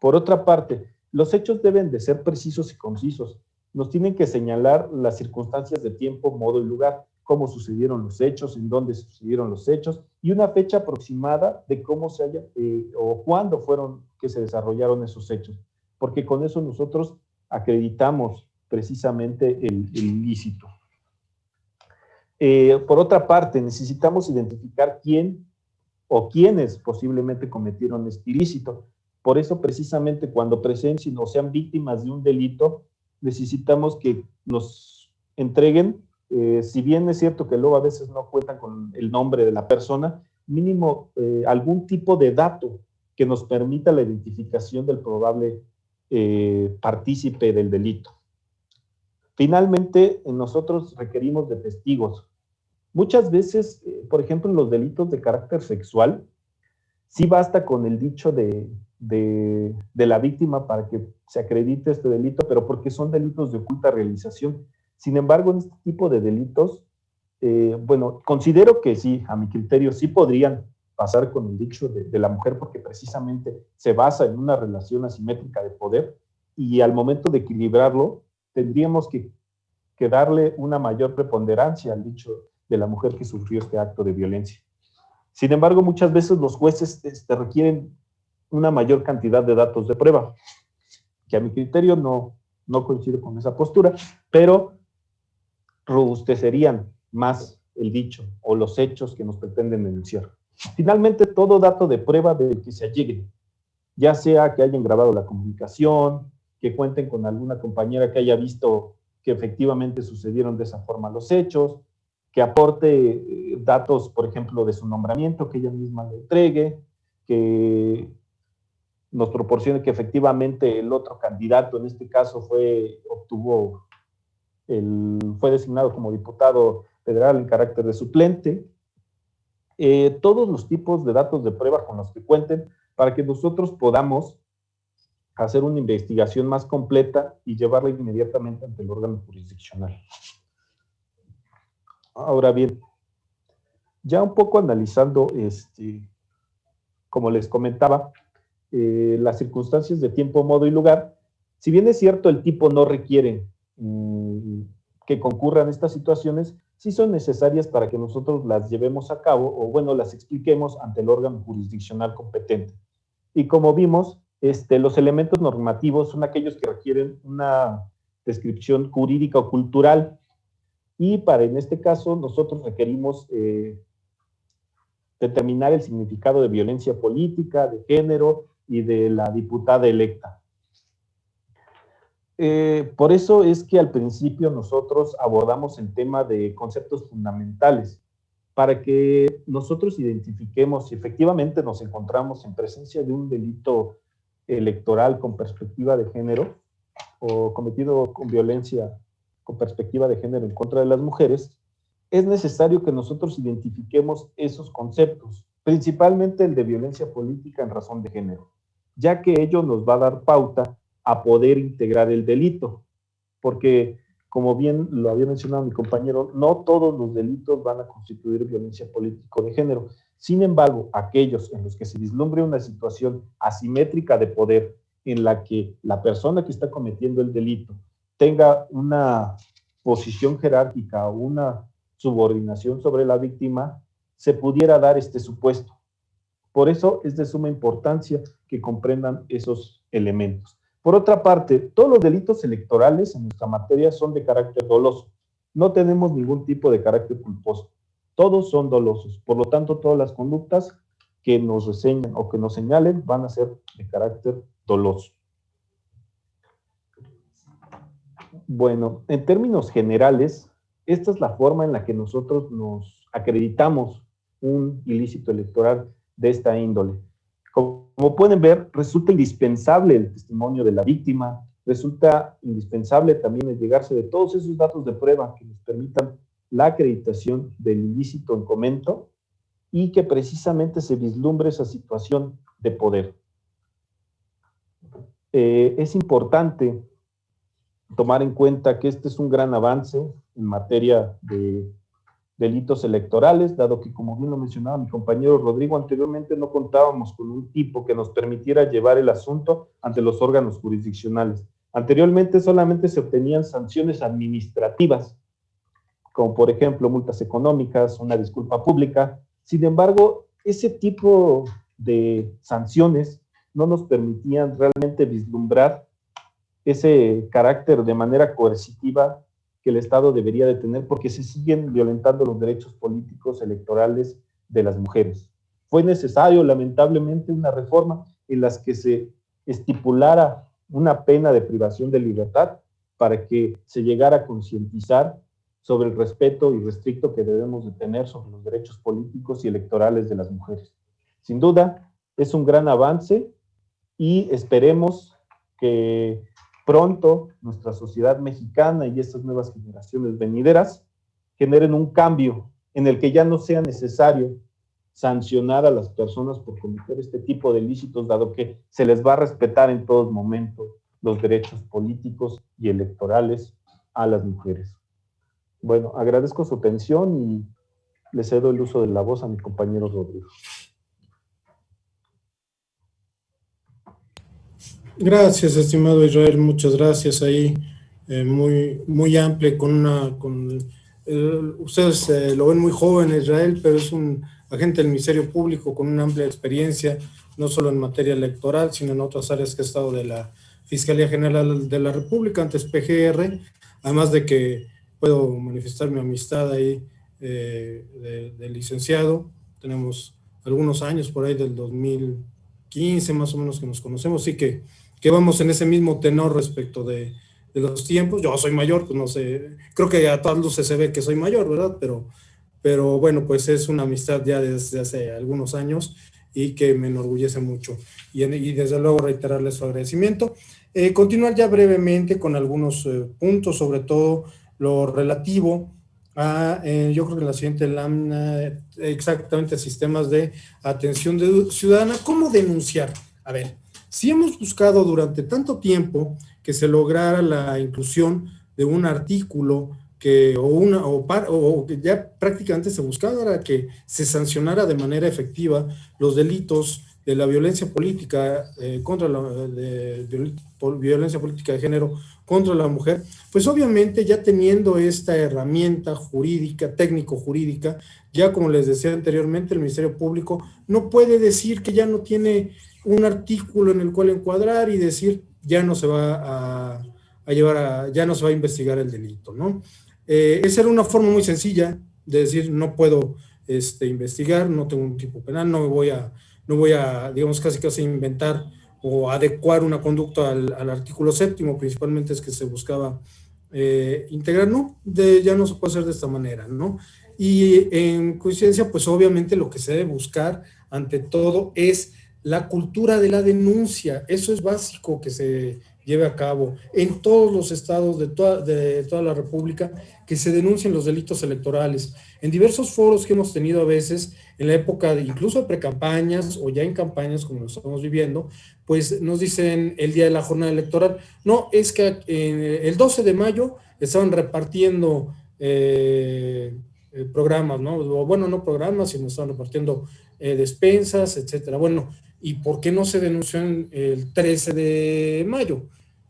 Por otra parte, los hechos deben de ser precisos y concisos. Nos tienen que señalar las circunstancias de tiempo, modo y lugar, cómo sucedieron los hechos, en dónde sucedieron los hechos, y una fecha aproximada de cómo se haya, o cuándo fueron que se desarrollaron esos hechos, porque con eso nosotros acreditamos precisamente el ilícito. Por otra parte, necesitamos identificar quién o quiénes posiblemente cometieron este ilícito. Por eso, precisamente, cuando presencien o sean víctimas de un delito, necesitamos que nos entreguen, si bien es cierto que luego a veces no cuentan con el nombre de la persona, mínimo algún tipo de dato que nos permita la identificación del probable partícipe del delito. Finalmente, nosotros requerimos de testigos. Muchas veces, por ejemplo, en los delitos de carácter sexual, sí basta con el dicho de la víctima para que se acredite este delito, pero porque son delitos de oculta realización. Sin embargo, en este tipo de delitos, bueno, considero que sí, a mi criterio, sí podrían pasar con el dicho de la mujer, porque precisamente se basa en una relación asimétrica de poder, y al momento de equilibrarlo, tendríamos que darle una mayor preponderancia al dicho de la mujer que sufrió este acto de violencia. Sin embargo, muchas veces los jueces requieren una mayor cantidad de datos de prueba, que a mi criterio no coincido con esa postura, pero robustecerían más el dicho o los hechos que nos pretenden denunciar. Finalmente, todo dato de prueba del que se allegue, ya sea que hayan grabado la comunicación, que cuenten con alguna compañera que haya visto que efectivamente sucedieron de esa forma los hechos, que aporte datos, por ejemplo, de su nombramiento, que ella misma le entregue, que nos proporcione que efectivamente el otro candidato, en este caso fue designado como diputado federal en carácter de suplente. Todos los tipos de datos de prueba con los que cuenten para que nosotros podamos hacer una investigación más completa y llevarla inmediatamente ante el órgano jurisdiccional. Ahora bien, ya un poco analizando, como les comentaba, las circunstancias de tiempo, modo y lugar, si bien es cierto el tipo no requiere que concurran estas situaciones, sí son necesarias para que nosotros las llevemos a cabo, o bueno, las expliquemos ante el órgano jurisdiccional competente. Y como vimos, los elementos normativos son aquellos que requieren una descripción jurídica o cultural, y en este caso nosotros requerimos determinar el significado de violencia política, de género y de la diputada electa. Por eso es que al principio nosotros abordamos el tema de conceptos fundamentales, para que nosotros identifiquemos si efectivamente nos encontramos en presencia de un delito electoral con perspectiva de género o cometido con violencia con perspectiva de género en contra de las mujeres. Es necesario que nosotros identifiquemos esos conceptos, principalmente el de violencia política en razón de género, ya que ello nos va a dar pauta a poder integrar el delito, porque, como bien lo había mencionado mi compañero, no todos los delitos van a constituir violencia política de género. Sin embargo, aquellos en los que se vislumbre una situación asimétrica de poder, en la que la persona que está cometiendo el delito tenga una posición jerárquica o una subordinación sobre la víctima, se pudiera dar este supuesto. Por eso es de suma importancia que comprendan esos elementos. Por otra parte, todos los delitos electorales en nuestra materia son de carácter doloso. No tenemos ningún tipo de carácter culposo. Todos son dolosos. Por lo tanto, todas las conductas que nos reseñan o que nos señalen van a ser de carácter doloso. Bueno, en términos generales, esta es la forma en la que nosotros nos acreditamos un ilícito electoral de esta índole. Como pueden ver, resulta indispensable el testimonio de la víctima, resulta indispensable también el llegarse de todos esos datos de prueba que nos permitan la acreditación del ilícito en comento y que precisamente se vislumbre esa situación de poder. Es importante tomar en cuenta que este es un gran avance en materia de delitos electorales, dado que, como bien lo mencionaba mi compañero Rodrigo, anteriormente no contábamos con un tipo que nos permitiera llevar el asunto ante los órganos jurisdiccionales. Anteriormente solamente se obtenían sanciones administrativas, como por ejemplo multas económicas, una disculpa pública. Sin embargo, ese tipo de sanciones no nos permitían realmente vislumbrar ese carácter de manera coercitiva que el Estado debería de tener, porque se siguen violentando los derechos políticos electorales de las mujeres. Fue necesario, lamentablemente, una reforma en la que se estipulara una pena de privación de libertad para que se llegara a concientizar sobre el respeto irrestricto que debemos de tener sobre los derechos políticos y electorales de las mujeres. Sin duda, es un gran avance y esperemos que pronto nuestra sociedad mexicana y estas nuevas generaciones venideras generen un cambio en el que ya no sea necesario sancionar a las personas por cometer este tipo de ilícitos, dado que se les va a respetar en todo momento los derechos políticos y electorales a las mujeres. Bueno, agradezco su atención y le cedo el uso de la voz a mi compañero Rodrigo. Gracias, estimado Israel, muchas gracias ahí, muy amplio, ustedes lo ven muy joven, Israel, pero es un agente del Ministerio Público con una amplia experiencia, no solo en materia electoral, sino en otras áreas que ha estado de la Fiscalía General de la República, antes PGR, además de que puedo manifestar mi amistad ahí del licenciado, tenemos algunos años por ahí del 2015 más o menos que nos conocemos, sí que vamos en ese mismo tenor respecto de los tiempos. Yo soy mayor, pues no sé, creo que a todas luces se ve que soy mayor, ¿verdad? Pero bueno, pues es una amistad ya desde hace algunos años y que me enorgullece mucho. Y desde luego reiterarles su agradecimiento. Continuar ya brevemente con algunos puntos, sobre todo lo relativo a, yo creo que la siguiente lámina, exactamente sistemas de atención ciudadana. ¿Cómo denunciar? A ver, si hemos buscado durante tanto tiempo que se lograra la inclusión de un artículo que ya prácticamente se buscaba era que se sancionara de manera efectiva los delitos de la violencia política violencia política de género contra la mujer, pues obviamente ya teniendo esta herramienta jurídica, técnico-jurídica, ya como les decía anteriormente, el Ministerio Público no puede decir que ya no tiene un artículo en el cual encuadrar y decir ya no se va ya no se va a investigar el delito, ¿no? Esa era una forma muy sencilla de decir no puedo investigar, no tengo un tipo penal, no voy a, digamos, casi inventar o adecuar una conducta al artículo 7º, principalmente es que se buscaba integrar, no, ya no se puede hacer de esta manera, ¿no? Y en coincidencia, pues obviamente lo que se debe buscar ante todo es la cultura de la denuncia. Eso es básico que se lleve a cabo en todos los estados de toda la República, que se denuncien los delitos electorales. En diversos foros que hemos tenido a veces, en la época incluso de precampañas o ya en campañas como lo estamos viviendo, pues nos dicen el día de la jornada electoral, no, es que el 12 de mayo estaban repartiendo programas, ¿no? Bueno, no programas, sino estaban repartiendo despensas, etcétera. Bueno, ¿y por qué no se denunció el 13 de mayo?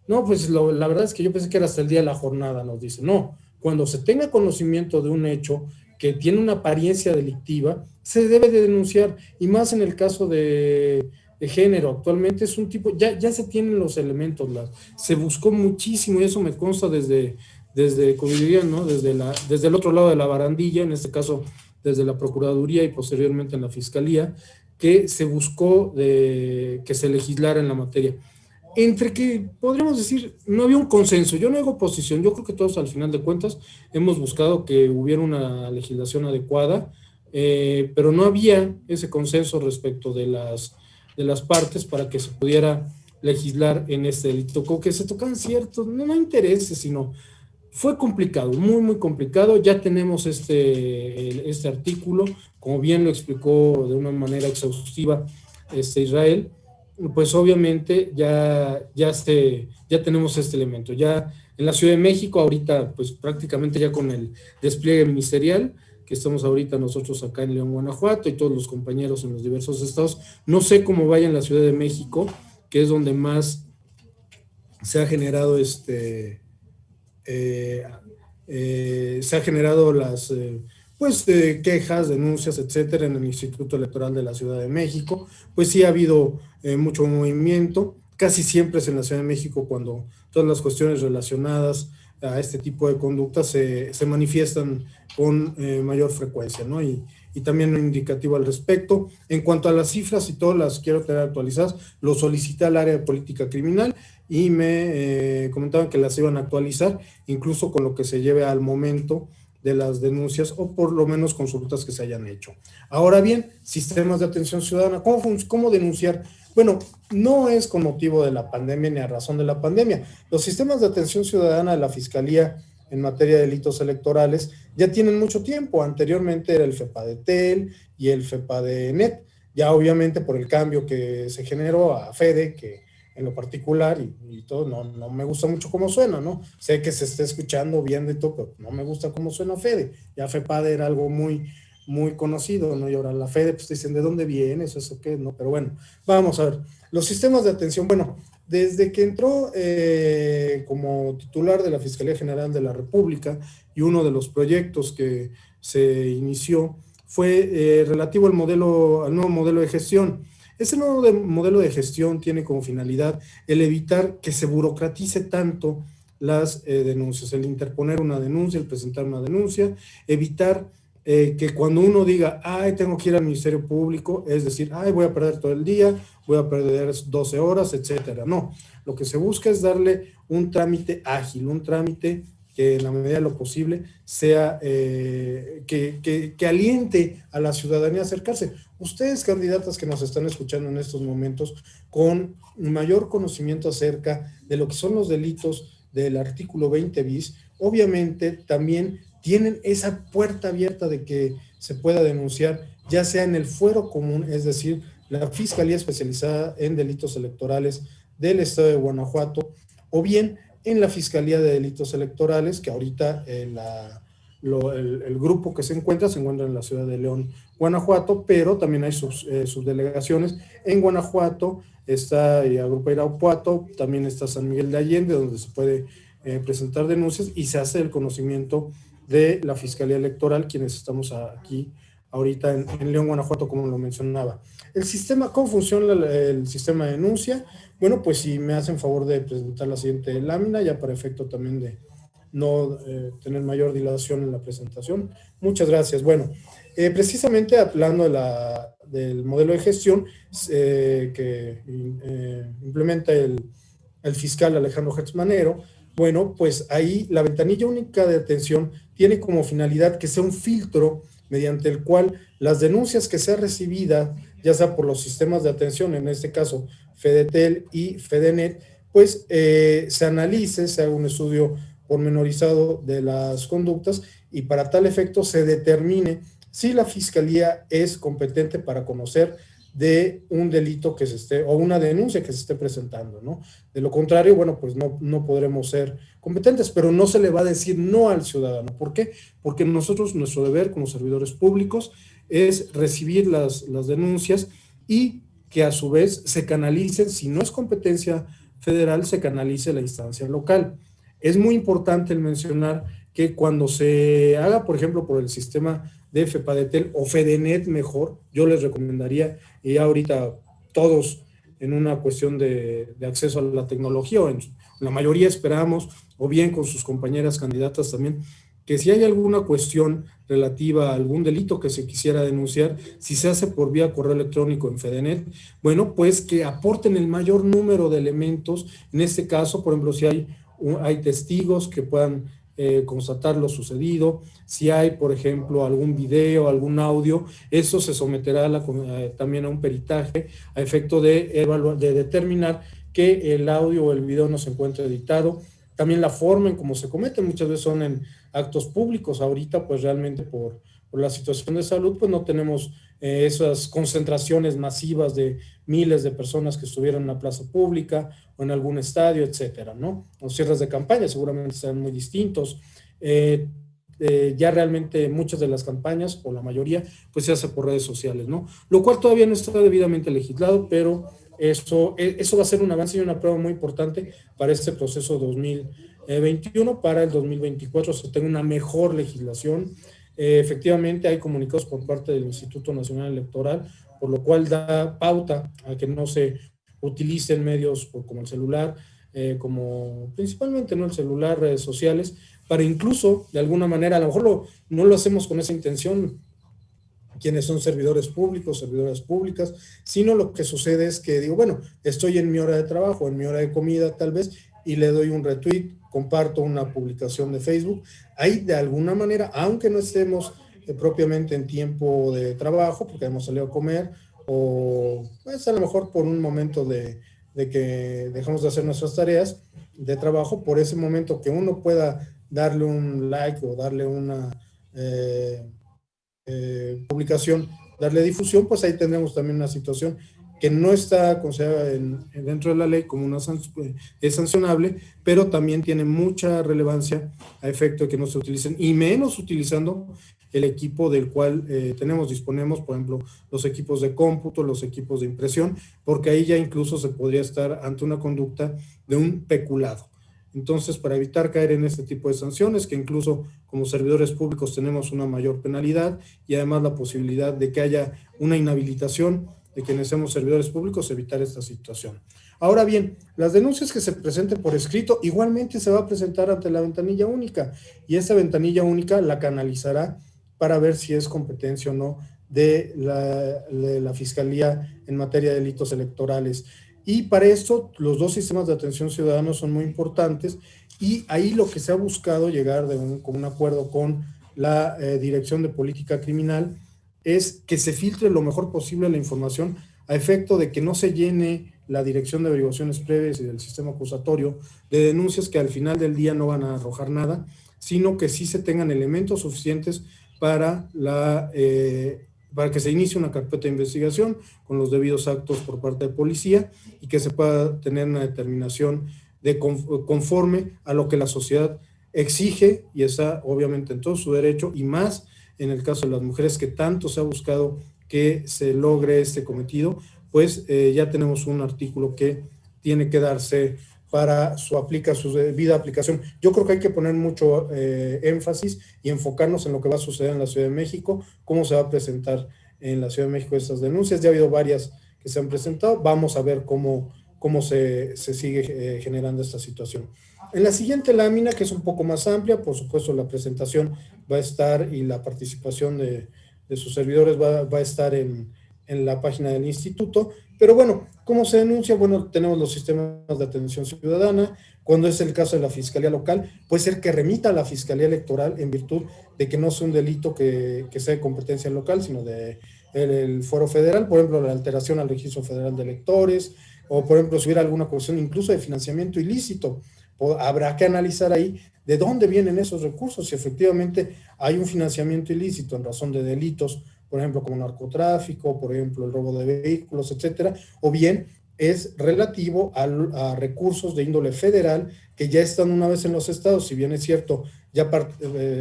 No, pues la verdad es que yo pensé que era hasta el día de la jornada, nos dice. No, cuando se tenga conocimiento de un hecho que tiene una apariencia delictiva, se debe de denunciar, y más en el caso de de género. Actualmente es un tipo, ya se tienen los elementos, se buscó muchísimo, y eso me consta desde como dirían, ¿no? Desde el otro lado de la barandilla, en este caso desde la Procuraduría y posteriormente en la Fiscalía, que se buscó que se legislara en la materia. Entre que, podríamos decir, no había un consenso, yo no hago oposición, yo creo que todos al final de cuentas hemos buscado que hubiera una legislación adecuada, pero no había ese consenso respecto de las partes para que se pudiera legislar en este delito, como que se tocan ciertos, no intereses, sino fue complicado, muy, muy complicado. Ya tenemos este artículo, como bien lo explicó de una manera exhaustiva Israel, pues obviamente ya tenemos este elemento. Ya en la Ciudad de México, ahorita, pues prácticamente ya con el despliegue ministerial, que estamos ahorita nosotros acá en León, Guanajuato, y todos los compañeros en los diversos estados. No sé cómo vaya en la Ciudad de México, que es donde más se ha generado se ha generado las quejas, denuncias, etcétera, en el Instituto Electoral de la Ciudad de México. Pues sí ha habido mucho movimiento, casi siempre es en la Ciudad de México cuando todas las cuestiones relacionadas a este tipo de conductas se manifiestan con mayor frecuencia, ¿no? Y también un indicativo al respecto. En cuanto a las cifras y todas las quiero tener actualizadas, lo solicité al área de política criminal y me comentaban que las iban a actualizar, incluso con lo que se lleve al momento de las denuncias o por lo menos consultas que se hayan hecho. Ahora bien, sistemas de atención ciudadana, ¿cómo denunciar? Bueno, no es con motivo de la pandemia ni a razón de la pandemia. Los sistemas de atención ciudadana de la Fiscalía en materia de delitos electorales ya tienen mucho tiempo. Anteriormente era el FEPADETEL y el FEPADENET. Ya obviamente por el cambio que se generó a FEDE, que en lo particular y todo, no me gusta mucho cómo suena, ¿no? Sé que se está escuchando bien y todo, pero no me gusta cómo suena FEDE. Ya FEPADE era algo muy, muy conocido, ¿no? Y ahora la FEDE, pues dicen, ¿de dónde viene eso qué? ¿No? Pero bueno, vamos a ver. Los sistemas de atención, bueno, desde que entró como titular de la Fiscalía General de la República y uno de los proyectos que se inició fue relativo al nuevo modelo de gestión. Ese nuevo modelo de gestión tiene como finalidad el evitar que se burocratice tanto las denuncias, el interponer una denuncia, el presentar una denuncia, evitar que cuando uno diga, ay, tengo que ir al Ministerio Público, es decir, ay, voy a perder todo el día, voy a perder 12 horas, etcétera. No, lo que se busca es darle un trámite ágil, un trámite que en la medida de lo posible sea, que aliente a la ciudadanía a acercarse. Ustedes, candidatas que nos están escuchando en estos momentos, con mayor conocimiento acerca de lo que son los delitos del artículo 20 bis, obviamente también tienen esa puerta abierta de que se pueda denunciar, ya sea en el fuero común, es decir, la Fiscalía Especializada en Delitos Electorales del Estado de Guanajuato, o bien en la Fiscalía de Delitos Electorales, que ahorita el grupo que se encuentra en la ciudad de León, Guanajuato, pero también hay sus delegaciones en Guanajuato, está el grupo Irapuato, también está San Miguel de Allende, donde se puede presentar denuncias y se hace el conocimiento de la Fiscalía Electoral, quienes estamos aquí ahorita en León, Guanajuato, como lo mencionaba. El sistema, ¿cómo funciona el sistema de denuncia? Bueno, pues si me hacen favor de presentar la siguiente lámina, ya para efecto también de no tener mayor dilación en la presentación. Muchas gracias. Bueno, precisamente hablando del modelo de gestión que implementa el fiscal Alejandro Hertz Manero, bueno, pues ahí la ventanilla única de atención tiene como finalidad que sea un filtro mediante el cual las denuncias que sea recibida, ya sea por los sistemas de atención, en este caso FEDETEL y FEDENET, pues se analice, se haga un estudio pormenorizado de las conductas y para tal efecto se determine si la Fiscalía es competente para conocer de un delito que se esté, o una denuncia que se esté presentando, ¿no? De lo contrario, bueno, pues no podremos ser competentes, pero no se le va a decir no al ciudadano. ¿Por qué? Porque nosotros, nuestro deber como servidores públicos es recibir las denuncias y que a su vez se canalicen, si no es competencia federal, se canalice la instancia local. Es muy importante el mencionar que cuando se haga, por ejemplo, por el sistema de FEPADETEL o FEDENET mejor, yo les recomendaría, y ahorita todos en una cuestión de acceso a la tecnología, o en la mayoría esperamos, o bien con sus compañeras candidatas también, que si hay alguna cuestión relativa a algún delito que se quisiera denunciar, si se hace por vía correo electrónico en FEDENET, bueno, pues que aporten el mayor número de elementos. En este caso, por ejemplo, si hay testigos que puedan constatar lo sucedido, si hay, por ejemplo, algún video, algún audio, eso se someterá también a un peritaje a efecto de determinar que el audio o el video no se encuentra editado. También la forma en cómo se cometen, muchas veces son en actos públicos. Ahorita, pues realmente por la situación de salud, pues no tenemos esas concentraciones masivas de miles de personas que estuvieron en la plaza pública o en algún estadio, etcétera, ¿no? Los cierres de campaña seguramente serán muy distintos. Ya realmente muchas de las campañas, o la mayoría, pues se hace por redes sociales, ¿no? Lo cual todavía no está debidamente legislado, pero eso va a ser un avance y una prueba muy importante para este proceso 2021. Para el 2024 se tenga una mejor legislación. Efectivamente hay comunicados por parte del Instituto Nacional Electoral, por lo cual da pauta a que no se utilicen medios como el celular, como principalmente no el celular, redes sociales, para incluso de alguna manera, a lo mejor no lo hacemos con esa intención, quienes son servidores públicos, servidoras públicas, sino lo que sucede es que digo, bueno, estoy en mi hora de trabajo, en mi hora de comida tal vez, y le doy un retweet, comparto una publicación de Facebook. Ahí de alguna manera, aunque no estemos propiamente en tiempo de trabajo, porque hemos salido a comer, o pues a lo mejor por un momento de que dejamos de hacer nuestras tareas de trabajo, por ese momento que uno pueda darle un like o darle una publicación, darle difusión, pues ahí tendremos también una situación que no está considerada dentro de la ley como es sancionable, pero también tiene mucha relevancia a efecto de que no se utilicen, y menos utilizando el equipo del cual disponemos, por ejemplo, los equipos de cómputo, los equipos de impresión, porque ahí ya incluso se podría estar ante una conducta de un peculado. Entonces, para evitar caer en este tipo de sanciones, que incluso como servidores públicos tenemos una mayor penalidad y además la posibilidad de que haya una inhabilitación de quienes somos servidores públicos, evitar esta situación. Ahora bien, las denuncias que se presenten por escrito igualmente se va a presentar ante la ventanilla única, y esa ventanilla única la canalizará para ver si es competencia o no de la Fiscalía en materia de delitos electorales. Y para esto, los dos sistemas de atención ciudadana son muy importantes, y ahí lo que se ha buscado llegar con un acuerdo con la Dirección de Política Criminal es que se filtre lo mejor posible la información a efecto de que no se llene la Dirección de Averiguaciones Previas y del sistema acusatorio de denuncias que al final del día no van a arrojar nada, sino que sí se tengan elementos suficientes para que se inicie una carpeta de investigación con los debidos actos por parte de policía, y que se pueda tener una determinación conforme a lo que la sociedad exige, y está obviamente en todo su derecho, y más en el caso de las mujeres, que tanto se ha buscado que se logre este cometido. Pues ya tenemos un artículo que tiene que darse para su debida aplicación. Yo creo que hay que poner mucho énfasis y enfocarnos en lo que va a suceder en la Ciudad de México, cómo se va a presentar en la Ciudad de México estas denuncias. Ya ha habido varias que se han presentado, vamos a ver cómo se sigue generando esta situación. En la siguiente lámina, que es un poco más amplia, por supuesto la presentación va a estar, y la participación de sus servidores va a estar en la página del instituto. Pero bueno, ¿cómo se denuncia? Bueno, tenemos los sistemas de atención ciudadana. Cuando es el caso de la Fiscalía Local, puede ser que remita a la Fiscalía Electoral en virtud de que no sea un delito que sea de competencia local, sino del Fuero Federal, por ejemplo, la alteración al Registro Federal de Electores, o por ejemplo, si hubiera alguna cuestión incluso de financiamiento ilícito, habrá que analizar ahí de dónde vienen esos recursos, si efectivamente hay un financiamiento ilícito en razón de delitos, por ejemplo, como narcotráfico, por ejemplo, el robo de vehículos, etcétera, o bien es relativo a recursos de índole federal que ya están una vez en los estados, si bien es cierto, ya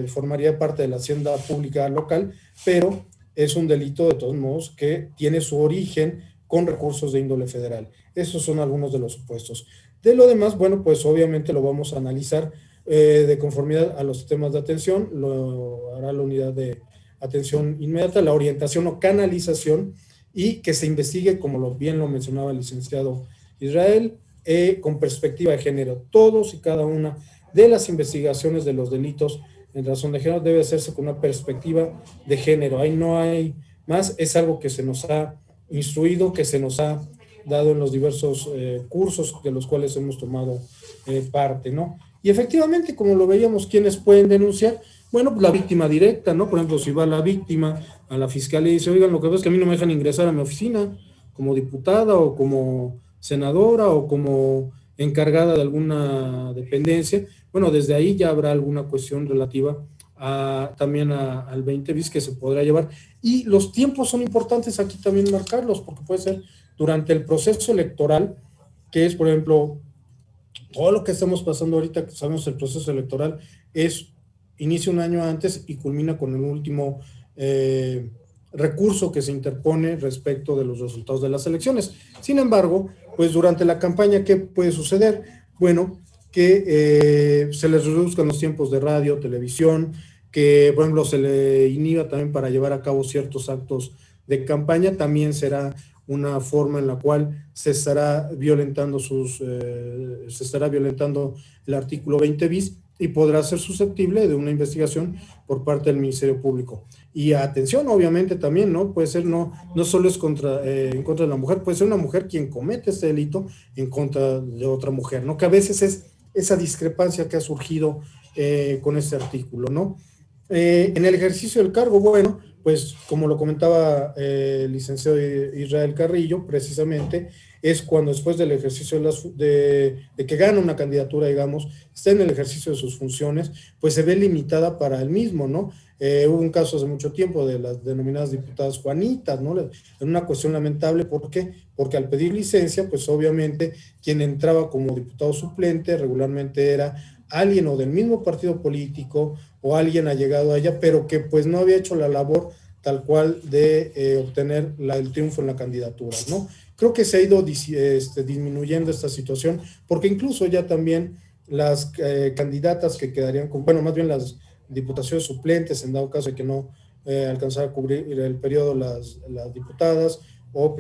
formaría parte de la hacienda pública local, pero es un delito de todos modos que tiene su origen con recursos de índole federal. Esos son algunos de los supuestos. De lo demás, bueno, pues obviamente lo vamos a analizar de conformidad a los sistemas de atención, lo hará la unidad de atención inmediata, la orientación o canalización, y que se investigue, como bien lo mencionaba el licenciado Israel, con perspectiva de género. Todos y cada una de las investigaciones de los delitos en razón de género debe hacerse con una perspectiva de género. Ahí no hay más, es algo que se nos ha instruido, que se nos ha dado en los diversos cursos de los cuales hemos tomado parte, ¿no? Y efectivamente, como lo veíamos, ¿quiénes pueden denunciar? Bueno, pues la víctima directa, ¿no? Por ejemplo, si va la víctima a la fiscalía y dice, oigan, lo que pasa es que a mí no me dejan ingresar a mi oficina como diputada o como senadora o como encargada de alguna dependencia, bueno, desde ahí ya habrá alguna cuestión relativa también al 20 bis que se podrá llevar. Y los tiempos son importantes aquí también marcarlos, porque puede ser durante el proceso electoral, que es, por ejemplo, todo lo que estamos pasando ahorita, que sabemos el proceso electoral inicia un año antes y culmina con el último recurso que se interpone respecto de los resultados de las elecciones. Sin embargo, pues durante la campaña, ¿qué puede suceder? Bueno, que se les reduzcan los tiempos de radio, televisión, que por ejemplo se le inhiba también para llevar a cabo ciertos actos de campaña. También será una forma en la cual se estará violentando el artículo 20 bis y podrá ser susceptible de una investigación por parte del Ministerio Público. Y atención, obviamente también, ¿no? Puede ser, no solo es en contra de la mujer, puede ser una mujer quien comete este delito en contra de otra mujer, ¿no? Que a veces es esa discrepancia que ha surgido con este artículo, ¿no? En el ejercicio del cargo, bueno, pues como lo comentaba el licenciado Israel Carrillo, precisamente es cuando después del ejercicio de que gana una candidatura, digamos, está en el ejercicio de sus funciones, pues se ve limitada para él mismo, ¿no? Hubo un caso hace mucho tiempo de las denominadas diputadas Juanitas, ¿no? En una cuestión lamentable, ¿por qué? Porque al pedir licencia, pues obviamente quien entraba como diputado suplente regularmente era alguien o del mismo partido político o alguien allegado a ella, pero que pues no había hecho la labor tal cual de obtener el triunfo en la candidatura, ¿no? Creo que se ha ido disminuyendo esta situación, porque incluso ya también las candidatas que quedarían con, bueno, más bien las diputaciones suplentes, en dado caso de que no alcanzara a cubrir el periodo las diputadas o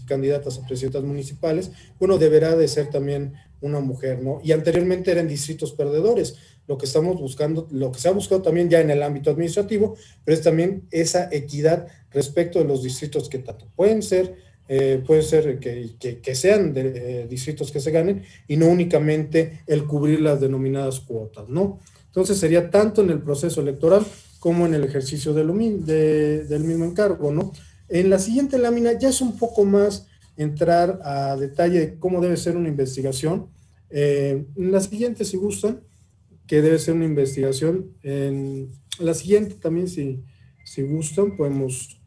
candidatas a presidentas municipales, bueno, deberá de ser también una mujer, ¿no? Y anteriormente eran distritos perdedores. Lo que estamos buscando, lo que se ha buscado también ya en el ámbito administrativo, pero es también esa equidad respecto de los distritos que tanto pueden ser, puede ser que sean distritos que se ganen y no únicamente el cubrir las denominadas cuotas, ¿no? Entonces sería tanto en el proceso electoral como en el ejercicio del mismo encargo, ¿no? En la siguiente lámina ya es un poco más entrar a detalle de cómo debe ser una investigación. En la siguiente, si gustan, que debe ser una investigación. En la siguiente también, si gustan, podemos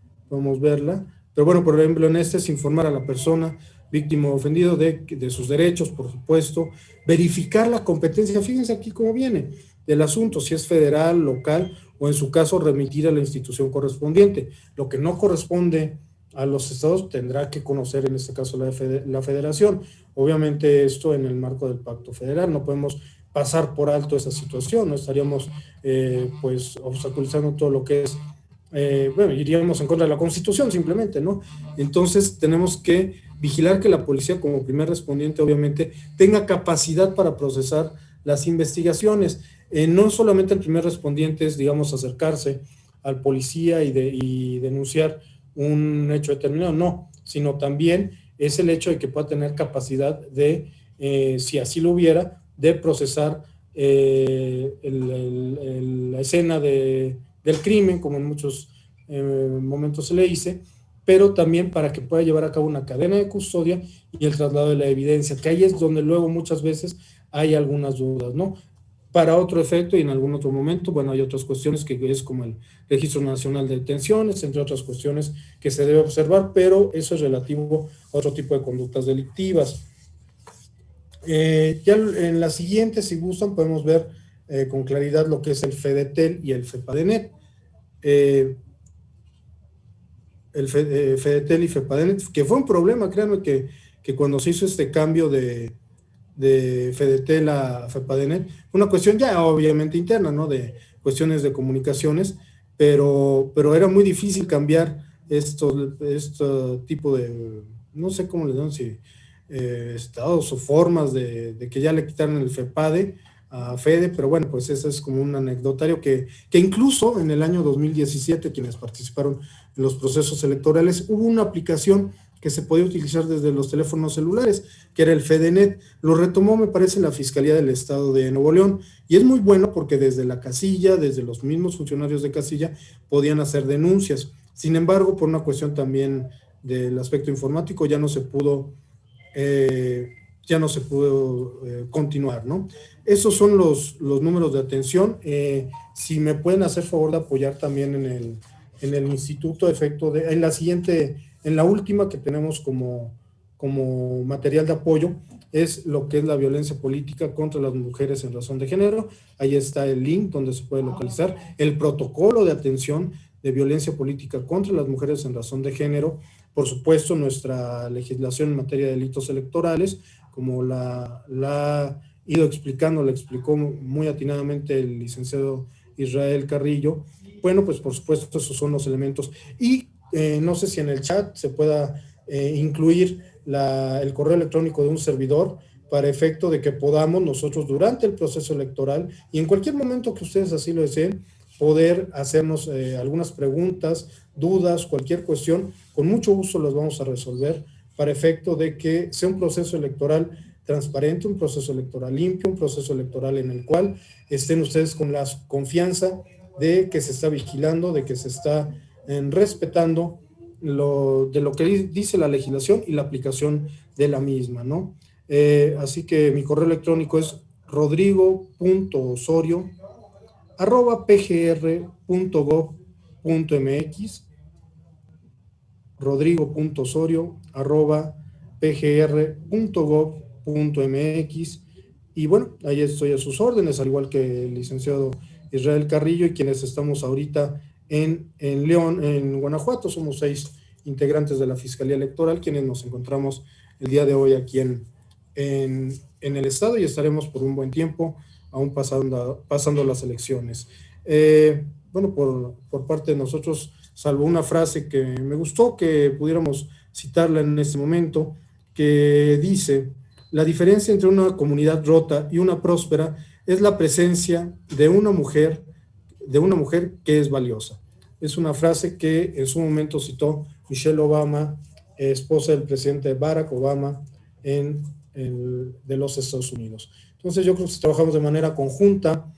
verla. Pero bueno, por ejemplo, en este es informar a la persona víctima o ofendido de sus derechos, por supuesto, verificar la competencia, fíjense aquí cómo viene, del asunto, si es federal, local, o en su caso remitir a la institución correspondiente. Lo que no corresponde a los estados tendrá que conocer en este caso la federación. Obviamente esto en el marco del pacto federal, no podemos pasar por alto esa situación, no estaríamos pues obstaculizando todo lo que es, bueno, iríamos en contra de la Constitución simplemente, ¿no? Entonces tenemos que vigilar que la policía como primer respondiente obviamente tenga capacidad para procesar las investigaciones. No solamente el primer respondiente es, digamos, acercarse al policía y denunciar un hecho determinado, no, sino también es el hecho de que pueda tener capacidad de, si así lo hubiera, de procesar la escena del crimen, como en muchos momentos se le dice, pero también para que pueda llevar a cabo una cadena de custodia y el traslado de la evidencia, que ahí es donde luego muchas veces hay algunas dudas, ¿no? Para otro efecto y en algún otro momento, bueno, hay otras cuestiones que es como el Registro Nacional de Detenciones, entre otras cuestiones que se debe observar, pero eso es relativo a otro tipo de conductas delictivas. Ya en la siguiente, si gustan, podemos ver con claridad lo que es el FEDETEL y el FEPADENET. El FEDETEL y FEPADENET, que fue un problema, créanme que cuando se hizo este cambio de FEDETEL a FEPADENET, una cuestión ya obviamente interna, ¿no? De cuestiones de comunicaciones, pero era muy difícil cambiar este tipo de, no sé cómo le dan, si estados o formas de que ya le quitaron el FEPADE a Fede, pero bueno, pues ese es como un anecdotario que incluso en el año 2017, quienes participaron en los procesos electorales, hubo una aplicación que se podía utilizar desde los teléfonos celulares, que era el FEDENET. Lo retomó, me parece, la Fiscalía del Estado de Nuevo León, y es muy bueno porque desde la casilla, desde los mismos funcionarios de casilla, podían hacer denuncias. Sin embargo, por una cuestión también del aspecto informático, ya no se pudo continuar, ¿no? Esos son los números de atención. Si me pueden hacer favor de apoyar también en el instituto, en la última que tenemos como material de apoyo, es lo que es la violencia política contra las mujeres en razón de género. Ahí está el link donde se puede localizar el protocolo de atención de violencia política contra las mujeres en razón de género. Por supuesto, nuestra legislación en materia de delitos electorales, como la ha ido explicando, la explicó muy atinadamente el licenciado Israel Carrillo. Bueno, pues por supuesto esos son los elementos. Y no sé si en el chat se pueda incluir el correo electrónico de un servidor para efecto de que podamos nosotros durante el proceso electoral y en cualquier momento que ustedes así lo deseen, poder hacernos algunas preguntas, dudas, cualquier cuestión, con mucho gusto las vamos a resolver para efecto de que sea un proceso electoral transparente, un proceso electoral limpio, un proceso electoral en el cual estén ustedes con la confianza de que se está vigilando, de que se está respetando de lo que dice la legislación y la aplicación de la misma, ¿no? Así que mi correo electrónico es rodrigo.osorio@pgr.gov.mx, rodrigo.osorio@pgr.gov.mx, y bueno, ahí estoy a sus órdenes, al igual que el licenciado Israel Carrillo y quienes estamos ahorita en León, en Guanajuato. Somos 6 integrantes de la Fiscalía Electoral quienes nos encontramos el día de hoy aquí en el estado y estaremos por un buen tiempo aún pasando las elecciones. Bueno, por parte de nosotros, salvo una frase que me gustó que pudiéramos citarla en este momento, que dice: la diferencia entre una comunidad rota y una próspera es la presencia de una mujer que es valiosa. Es una frase que en su momento citó Michelle Obama, esposa del presidente Barack Obama de los Estados Unidos. Entonces yo creo que si trabajamos de manera conjunta,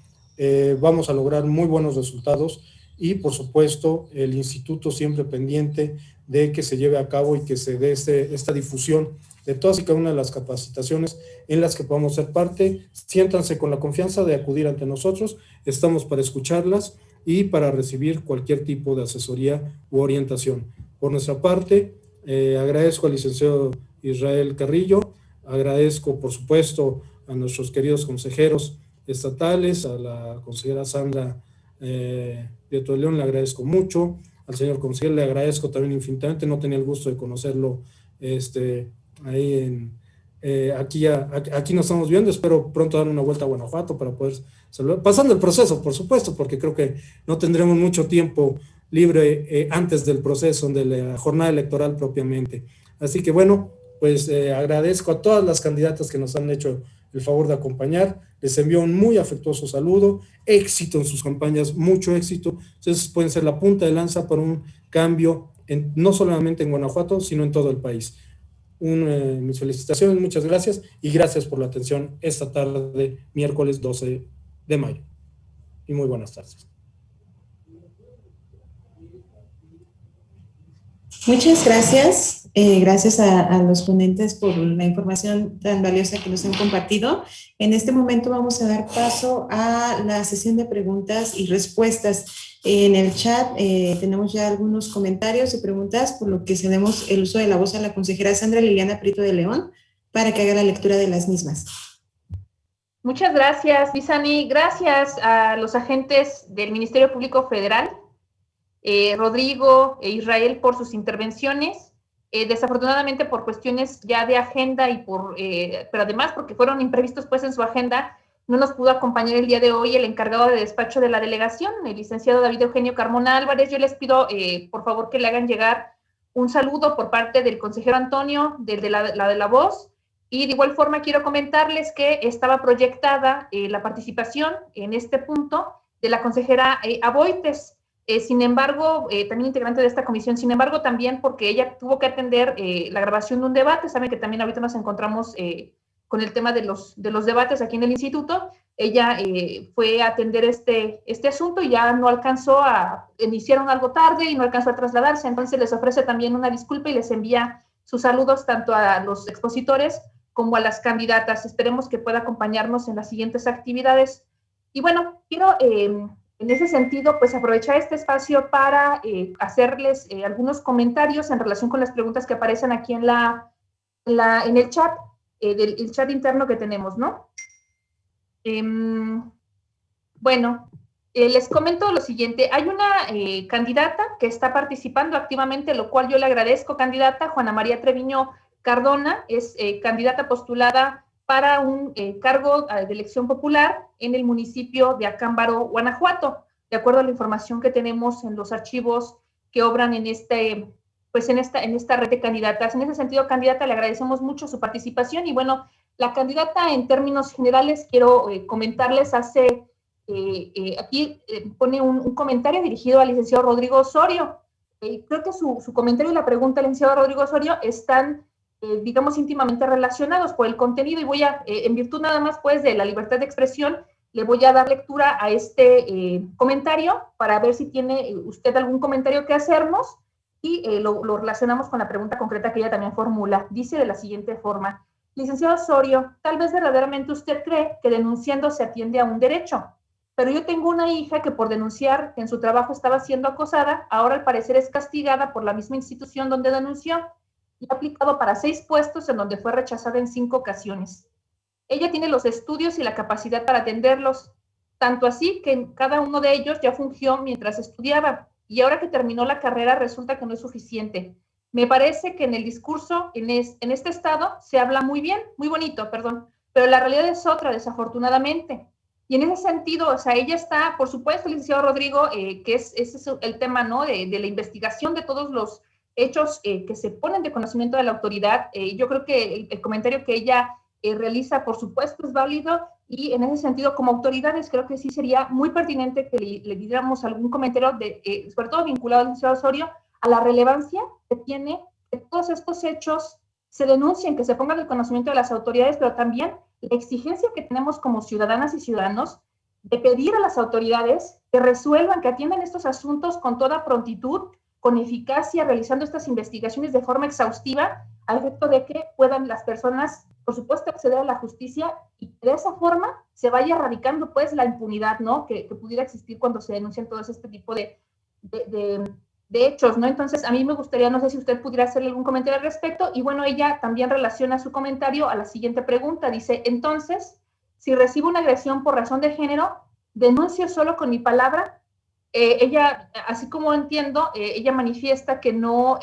vamos a lograr muy buenos resultados y por supuesto el instituto siempre pendiente de que se lleve a cabo y que se dé esta difusión de todas y cada una de las capacitaciones en las que podamos ser parte. Siéntanse con la confianza de acudir ante nosotros, estamos para escucharlas y para recibir cualquier tipo de asesoría u orientación. Por nuestra parte, agradezco al licenciado Israel Carrillo, agradezco por supuesto a nuestros queridos consejeros estatales, a la consejera Sandra Prieto de León, le agradezco mucho, al señor consejero le agradezco también infinitamente, no tenía el gusto de conocerlo ahí aquí nos estamos viendo, espero pronto dar una vuelta a Guanajuato para poder saludar, pasando el proceso, por supuesto, porque creo que no tendremos mucho tiempo libre antes del proceso, de la jornada electoral propiamente. Así que bueno, pues agradezco a todas las candidatas que nos han hecho el favor de acompañar, les envío un muy afectuoso saludo, éxito en sus campañas, mucho éxito, ustedes pueden ser la punta de lanza para un cambio, no solamente en Guanajuato, sino en todo el país. Mis felicitaciones, muchas gracias y gracias por la atención esta tarde, miércoles 12 de mayo. Y muy buenas tardes. Muchas gracias. Gracias a los ponentes por la información tan valiosa que nos han compartido. En este momento vamos a dar paso a la sesión de preguntas y respuestas. En el chat tenemos ya algunos comentarios y preguntas, por lo que cedemos el uso de la voz a la consejera Sandra Liliana Prieto de León para que haga la lectura de las mismas. Muchas gracias, Lizani. Gracias a los agentes del Ministerio Público Federal, Rodrigo e Israel, por sus intervenciones. Desafortunadamente por cuestiones ya de agenda y pero además porque fueron imprevistos pues en su agenda, no nos pudo acompañar el día de hoy el encargado de despacho de la delegación, el licenciado David Eugenio Carmona Álvarez. Yo les pido, por favor, que le hagan llegar un saludo por parte del consejero Antonio, de la voz, y de igual forma quiero comentarles que estaba proyectada la participación en este punto de la consejera Aboites. Sin embargo, también integrante de esta comisión, sin embargo, también porque ella tuvo que atender la grabación de un debate. Saben que también ahorita nos encontramos con el tema de los debates aquí en el instituto. Ella fue a atender este asunto y ya no alcanzó iniciaron algo tarde y no alcanzó a trasladarse, entonces les ofrece también una disculpa y les envía sus saludos tanto a los expositores como a las candidatas. Esperemos que pueda acompañarnos en las siguientes actividades. Y bueno, quiero en ese sentido, pues aprovechar este espacio para hacerles algunos comentarios en relación con las preguntas que aparecen aquí en el chat, el chat interno que tenemos, ¿no? Bueno, les comento lo siguiente. Hay una candidata que está participando activamente, lo cual yo le agradezco, candidata. Juana María Treviño Cardona es candidata postulada para un cargo de elección popular en el municipio de Acámbaro, Guanajuato, de acuerdo a la información que tenemos en los archivos que obran en esta red de candidatas. En ese sentido, candidata, le agradecemos mucho su participación y bueno, la candidata en términos generales quiero comentarles, aquí pone un comentario dirigido al licenciado Rodrigo Osorio. Creo que su comentario y la pregunta del licenciado Rodrigo Osorio están digamos, íntimamente relacionados por el contenido y voy a, en virtud nada más, pues, de la libertad de expresión, le voy a dar lectura a este comentario para ver si tiene usted algún comentario que hacernos y lo relacionamos con la pregunta concreta que ella también formula. Dice de la siguiente forma: licenciado Osorio, tal vez verdaderamente usted cree que denunciando se atiende a un derecho, pero yo tengo una hija que por denunciar que en su trabajo estaba siendo acosada, ahora al parecer es castigada por la misma institución donde denunció y ha aplicado para 6 puestos en donde fue rechazada en 5 ocasiones. Ella tiene los estudios y la capacidad para atenderlos, tanto así que en cada uno de ellos ya fungió mientras estudiaba, y ahora que terminó la carrera resulta que no es suficiente. Me parece que en el discurso, en este estado, se habla muy bien, muy bonito, perdón, pero la realidad es otra, desafortunadamente. Y en ese sentido, o sea, ella está, por supuesto, licenciado Rodrigo, que ese es el tema, ¿no?, de la investigación de todos los hechos que se ponen de conocimiento de la autoridad. Yo creo que el comentario que ella realiza, por supuesto, es válido y en ese sentido, como autoridades, creo que sí sería muy pertinente que le diéramos algún comentario, sobre todo vinculado al licenciado Osorio, a la relevancia que tiene que todos estos hechos se denuncien, que se pongan el conocimiento de las autoridades, pero también la exigencia que tenemos como ciudadanas y ciudadanos de pedir a las autoridades que resuelvan, que atiendan estos asuntos con toda prontitud, con eficacia, realizando estas investigaciones de forma exhaustiva, al efecto de que puedan las personas, por supuesto, acceder a la justicia y que de esa forma se vaya erradicando, pues, la impunidad, ¿no?, que pudiera existir cuando se denuncian todos este tipo de hechos, ¿no? Entonces, a mí me gustaría, no sé si usted pudiera hacerle algún comentario al respecto, y bueno, ella también relaciona su comentario a la siguiente pregunta. Dice: entonces, si recibo una agresión por razón de género, ¿denuncio solo con mi palabra? Ella, así como entiendo, ella manifiesta que no,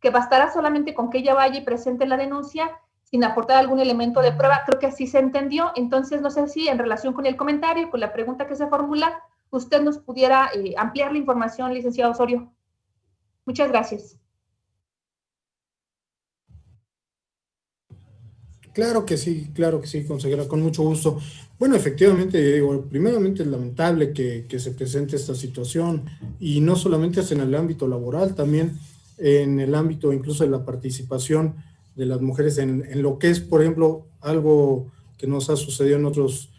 que bastará solamente con que ella vaya y presente la denuncia sin aportar algún elemento de prueba. Creo que así se entendió. Entonces, no sé si en relación con el comentario, con la pregunta que se formula, usted nos pudiera ampliar la información, licenciado Osorio. Muchas gracias. Claro que sí, consejera, con mucho gusto. Bueno, efectivamente, digo, primeramente es lamentable que se presente esta situación, y no solamente es en el ámbito laboral, también en el ámbito incluso de la participación de las mujeres en lo que es, por ejemplo, algo que nos ha sucedido en otros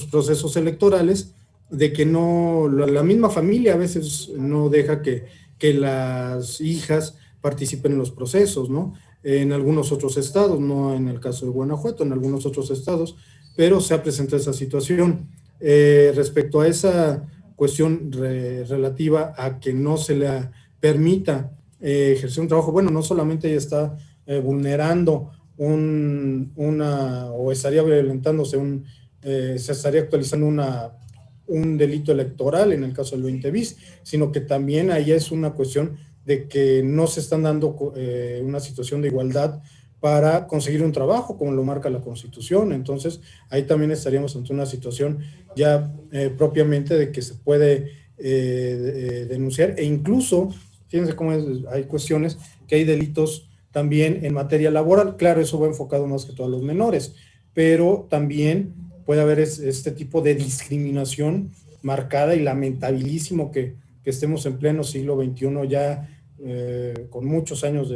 procesos electorales, de que no, la misma familia a veces no deja que las hijas participen en los procesos, ¿no? En algunos otros estados, no en el caso de Guanajuato, en algunos otros estados, pero se ha presentado esa situación. Respecto a esa cuestión relativa a que no se le permita ejercer un trabajo, bueno, no solamente ella está vulnerando o estaría violentándose se estaría actualizando un delito electoral en el caso del 20 bis, sino que también ahí es una cuestión de que no se están dando una situación de igualdad para conseguir un trabajo, como lo marca la Constitución. Entonces, ahí también estaríamos ante una situación ya propiamente de que se puede denunciar, e incluso, fíjense cómo hay cuestiones que hay delitos también en materia laboral. Claro, eso va enfocado más que todo a los menores, pero también puede haber este tipo de discriminación marcada, y lamentabilísimo que estemos en pleno siglo XXI ya, con muchos años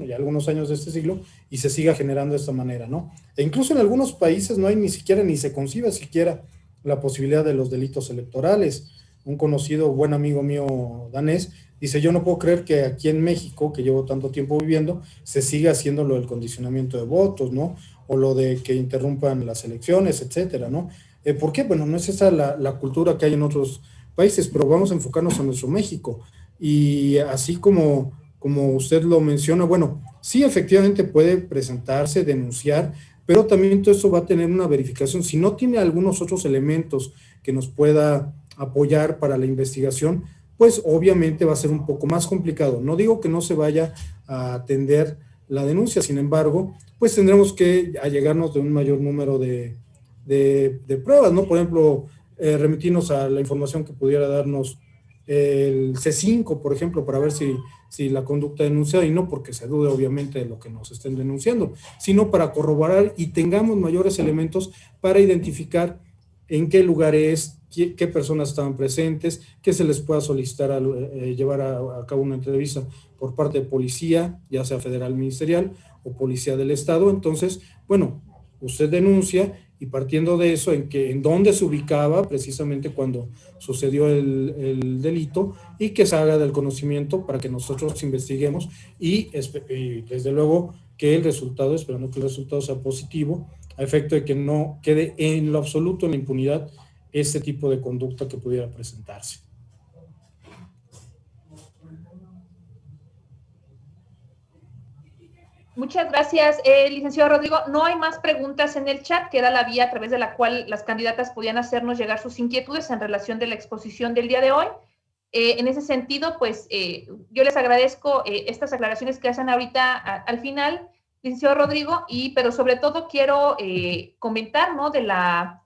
ya algunos años de este siglo, y se siga generando de esta manera, ¿no? E incluso en algunos países no hay ni se concibe siquiera la posibilidad de los delitos electorales. Un conocido buen amigo mío danés dice: yo no puedo creer que aquí en México, que llevo tanto tiempo viviendo, se siga haciendo lo del condicionamiento de votos, ¿no? O lo de que interrumpan las elecciones, etcétera, ¿no? ¿Por qué? Bueno, no es esa la cultura que hay en otros países, pero vamos a enfocarnos en nuestro México. Y así como usted lo menciona, bueno, sí, efectivamente puede presentarse, denunciar, pero también todo eso va a tener una verificación. Si no tiene algunos otros elementos que nos pueda apoyar para la investigación, pues obviamente va a ser un poco más complicado. No digo que no se vaya a atender la denuncia, sin embargo, pues tendremos que allegarnos de un mayor número de pruebas, ¿no? Por ejemplo, remitirnos a la información que pudiera darnos el C5, por ejemplo, para ver si la conducta denunciada, y no porque se dude obviamente de lo que nos estén denunciando, sino para corroborar y tengamos mayores elementos para identificar en qué lugares, qué personas estaban presentes, que se les pueda solicitar llevar a cabo una entrevista por parte de policía, ya sea federal, ministerial o policía del estado. Entonces, bueno, usted denuncia, y partiendo de eso, en dónde se ubicaba precisamente cuando sucedió el delito, y que se haga del conocimiento para que nosotros investiguemos, y desde luego que el resultado, esperando que el resultado sea positivo, a efecto de que no quede en lo absoluto en la impunidad este tipo de conducta que pudiera presentarse. Muchas gracias, licenciado Rodrigo. No hay más preguntas en el chat, que era la vía a través de la cual las candidatas podían hacernos llegar sus inquietudes en relación de la exposición del día de hoy. En ese sentido, pues yo les agradezco estas aclaraciones que hacen ahorita al final, licenciado Rodrigo, pero sobre todo quiero comentar, ¿no?, de la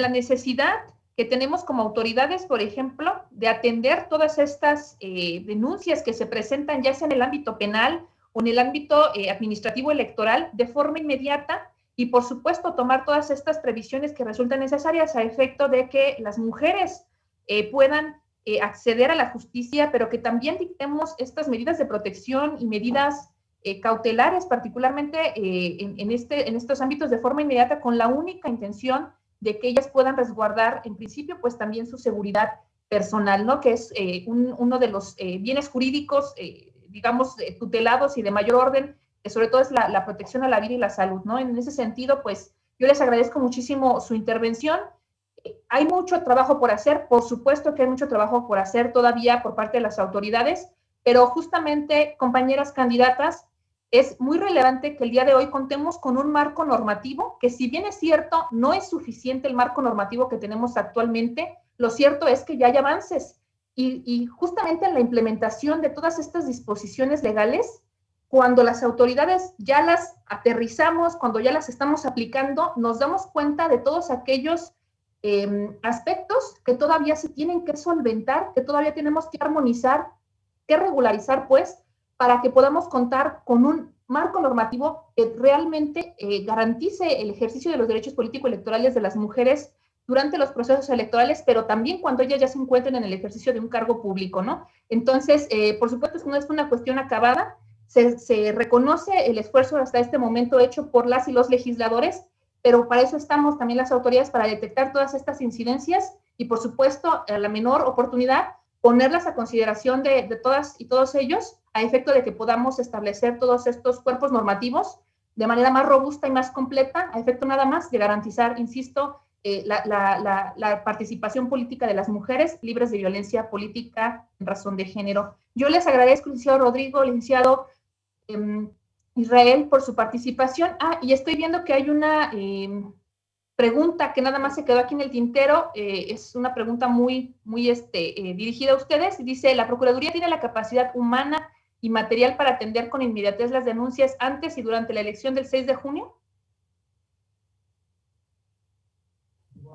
necesidad que tenemos como autoridades, por ejemplo, de atender todas estas denuncias que se presentan, ya sea en el ámbito penal o en el ámbito administrativo electoral, de forma inmediata, y por supuesto tomar todas estas previsiones que resultan necesarias a efecto de que las mujeres puedan acceder a la justicia, pero que también dictemos estas medidas de protección y medidas cautelares, particularmente en estos ámbitos, de forma inmediata, con la única intención de que ellas puedan resguardar, en principio, pues también su seguridad personal, ¿no?, que es uno de los bienes jurídicos, digamos, tutelados y de mayor orden, que sobre todo es la protección a la vida y la salud, ¿no? En ese sentido, pues, yo les agradezco muchísimo su intervención. Hay mucho trabajo por hacer, por supuesto que hay mucho trabajo por hacer todavía por parte de las autoridades, pero justamente, compañeras candidatas, es muy relevante que el día de hoy contemos con un marco normativo que, si bien es cierto, no es suficiente el marco normativo que tenemos actualmente, lo cierto es que ya hay avances. Y justamente en la implementación de todas estas disposiciones legales, cuando las autoridades ya las aterrizamos, cuando ya las estamos aplicando, nos damos cuenta de todos aquellos aspectos que todavía se tienen que solventar, que todavía tenemos que armonizar, que regularizar, pues, para que podamos contar con un marco normativo que realmente garantice el ejercicio de los derechos político-electorales de las mujeres durante los procesos electorales, pero también cuando ellas ya se encuentren en el ejercicio de un cargo público, ¿no? Entonces, por supuesto, no es una cuestión acabada, se reconoce el esfuerzo hasta este momento hecho por las y los legisladores, pero para eso estamos también las autoridades, para detectar todas estas incidencias y, por supuesto, a la menor oportunidad, ponerlas a consideración de todas y todos ellos, a efecto de que podamos establecer todos estos cuerpos normativos de manera más robusta y más completa, a efecto nada más de garantizar, insisto, la participación política de las mujeres libres de violencia política en razón de género. Yo les agradezco, licenciado Rodrigo, licenciado Israel, por su participación. Y estoy viendo que hay una pregunta que nada más se quedó aquí en el tintero, es una pregunta muy dirigida a ustedes. Dice, ¿la Procuraduría tiene la capacidad humana y material para atender con inmediatez las denuncias antes y durante la elección del 6 de junio?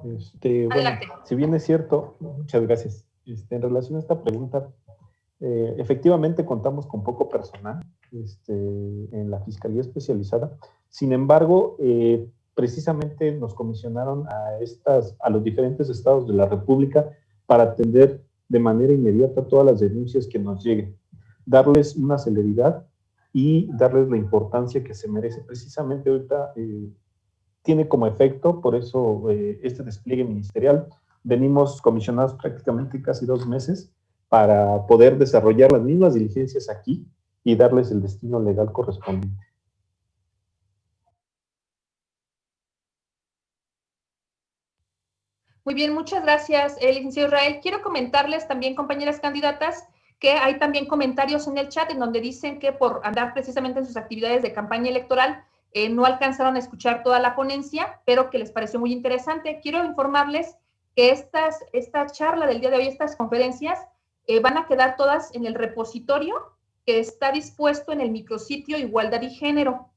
Bueno, si bien es cierto, muchas gracias. En relación a esta pregunta, efectivamente contamos con poco personal en la Fiscalía Especializada. Sin embargo, precisamente nos comisionaron a los diferentes estados de la República para atender de manera inmediata todas las denuncias que nos lleguen, darles una celeridad y darles la importancia que se merece. Precisamente ahorita tiene como efecto, por eso este despliegue ministerial, venimos comisionados prácticamente casi 2 meses para poder desarrollar las mismas diligencias aquí y darles el destino legal correspondiente. Muy bien, muchas gracias, licenciado Israel. Quiero comentarles también, compañeras candidatas, que hay también comentarios en el chat en donde dicen que por andar precisamente en sus actividades de campaña electoral no alcanzaron a escuchar toda la ponencia, pero que les pareció muy interesante. Quiero informarles que esta charla del día de hoy, estas conferencias, van a quedar todas en el repositorio que está dispuesto en el micrositio Igualdad y Género.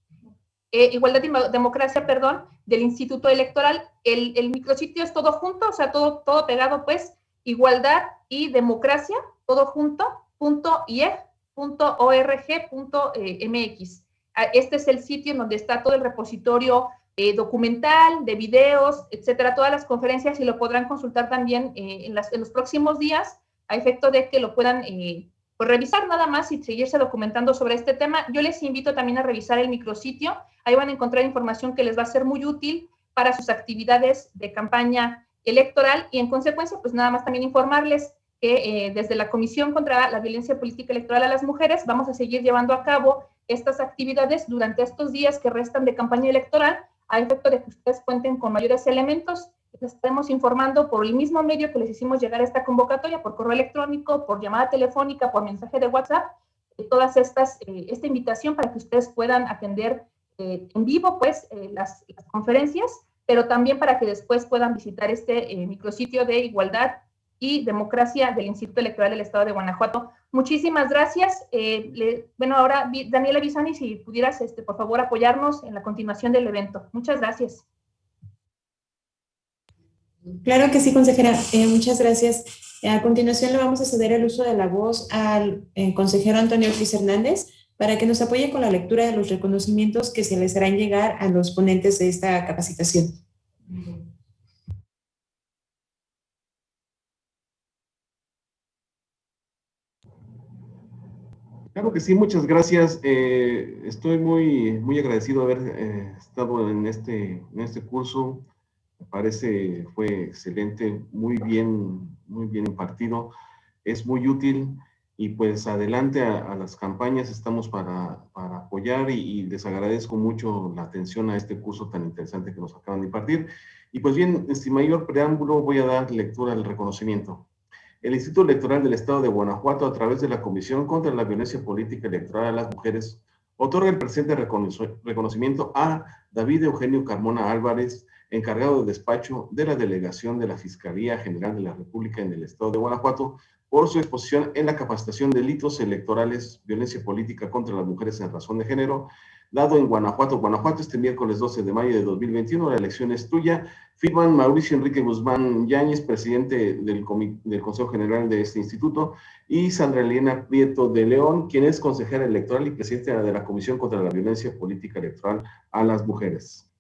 Igualdad y Democracia, perdón, del Instituto Electoral. El micrositio es todo junto, o sea, todo pegado, pues, Igualdad y Democracia, todo junto, .ief.org.mx. Este es el sitio en donde está todo el repositorio documental, de videos, etcétera, todas las conferencias, y lo podrán consultar también en los próximos días, a efecto de que lo puedan pues revisar nada más y seguirse documentando sobre este tema. Yo les invito también a revisar el micrositio. Ahí van a encontrar información que les va a ser muy útil para sus actividades de campaña electoral, y en consecuencia, pues nada más también informarles que desde la Comisión contra la Violencia Política Electoral a las Mujeres vamos a seguir llevando a cabo estas actividades durante estos días que restan de campaña electoral, a efecto de que ustedes cuenten con mayores elementos. Les estaremos informando por el mismo medio que les hicimos llegar esta convocatoria, por correo electrónico, por llamada telefónica, por mensaje de WhatsApp, todas esta invitación para que ustedes puedan atender en vivo, pues, las conferencias, pero también para que después puedan visitar este micrositio de Igualdad y Democracia del Instituto Electoral del Estado de Guanajuato. Muchísimas gracias. Bueno, ahora, Daniela Bisani, si pudieras, por favor, apoyarnos en la continuación del evento. Muchas gracias. Claro que sí, consejera. Muchas gracias. A continuación le vamos a ceder el uso de la voz al consejero Antonio Ortiz Hernández para que nos apoye con la lectura de los reconocimientos que se les harán llegar a los ponentes de esta capacitación. Claro que sí, muchas gracias. Estoy muy agradecido de haber estado en este curso. Me parece fue excelente, muy bien impartido, es muy útil, y pues adelante a las campañas, estamos para apoyar, y les agradezco mucho la atención a este curso tan interesante que nos acaban de impartir. Y pues bien, sin mayor preámbulo, voy a dar lectura al reconocimiento. El Instituto Electoral del Estado de Guanajuato, a través de la Comisión contra la Violencia Política Electoral a las Mujeres, otorga el presente reconocimiento a David Eugenio Carmona Álvarez, encargado de despacho de la Delegación de la Fiscalía General de la República en el Estado de Guanajuato, por su exposición en la capacitación de delitos electorales, violencia política contra las mujeres en razón de género, dado en Guanajuato, este miércoles 12 de mayo de 2021. La elección es tuya. Firman Mauricio Enrique Guzmán Yáñez, presidente del Consejo General de este instituto, y Sandra Elena Prieto de León, quien es consejera electoral y presidenta de la Comisión contra la Violencia Política Electoral a las Mujeres.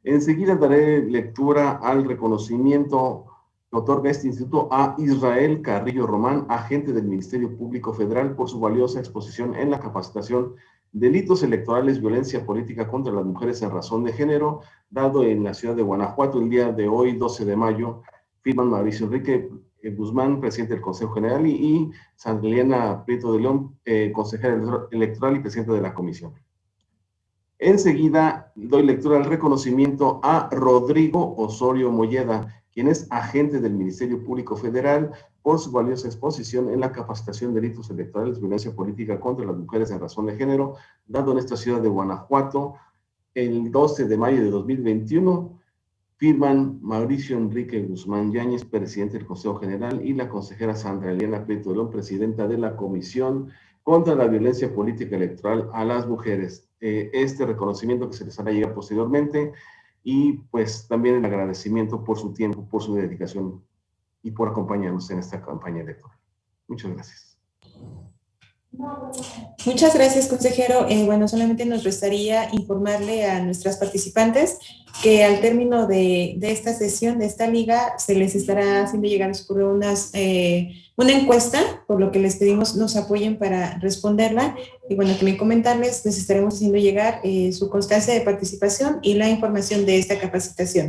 Enseguida daré lectura al reconocimiento que otorga este instituto a Israel Carrillo Román, agente del Ministerio Público Federal, por su valiosa exposición en la capacitación Delitos Electorales, Violencia Política contra las Mujeres en Razón de Género, dado en la ciudad de Guanajuato el día de hoy, 12 de mayo. Firman Mauricio Enrique Guzmán, presidente del Consejo General, y Sandra Elena Prieto de León, consejera electoral y presidenta de la comisión. Enseguida doy lectura al reconocimiento a Rodrigo Osorio Molleda, quien es agente del Ministerio Público Federal, por su valiosa exposición en la capacitación de delitos electorales, violencia política contra las mujeres en razón de género, dado en esta ciudad de Guanajuato el 12 de mayo de 2021, firman Mauricio Enrique Guzmán Yáñez, presidente del Consejo General, y la consejera Sandra Eliana Prieto de León, presidenta de la Comisión contra la Violencia Política Electoral a las Mujeres. Este reconocimiento que se les hará llegar posteriormente, y pues también el agradecimiento por su tiempo, por su dedicación y por acompañarnos en esta campaña electoral. Muchas gracias. Muchas gracias, consejero. Bueno, solamente nos restaría informarle a nuestras participantes que al término de esta sesión, de esta liga, se les estará haciendo llegar a su correo una encuesta, por lo que les pedimos nos apoyen para responderla. Y bueno, también comentarles, les estaremos haciendo llegar su constancia de participación y la información de esta capacitación.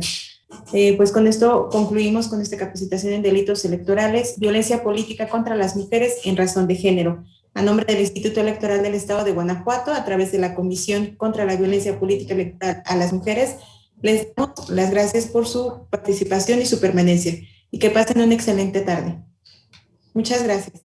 Pues con esto concluimos con esta capacitación en delitos electorales, violencia política contra las mujeres en razón de género. A nombre del Instituto Electoral del Estado de Guanajuato, a través de la Comisión contra la Violencia Política Electoral a las Mujeres, les damos las gracias por su participación y su permanencia. Y que pasen una excelente tarde. Muchas gracias.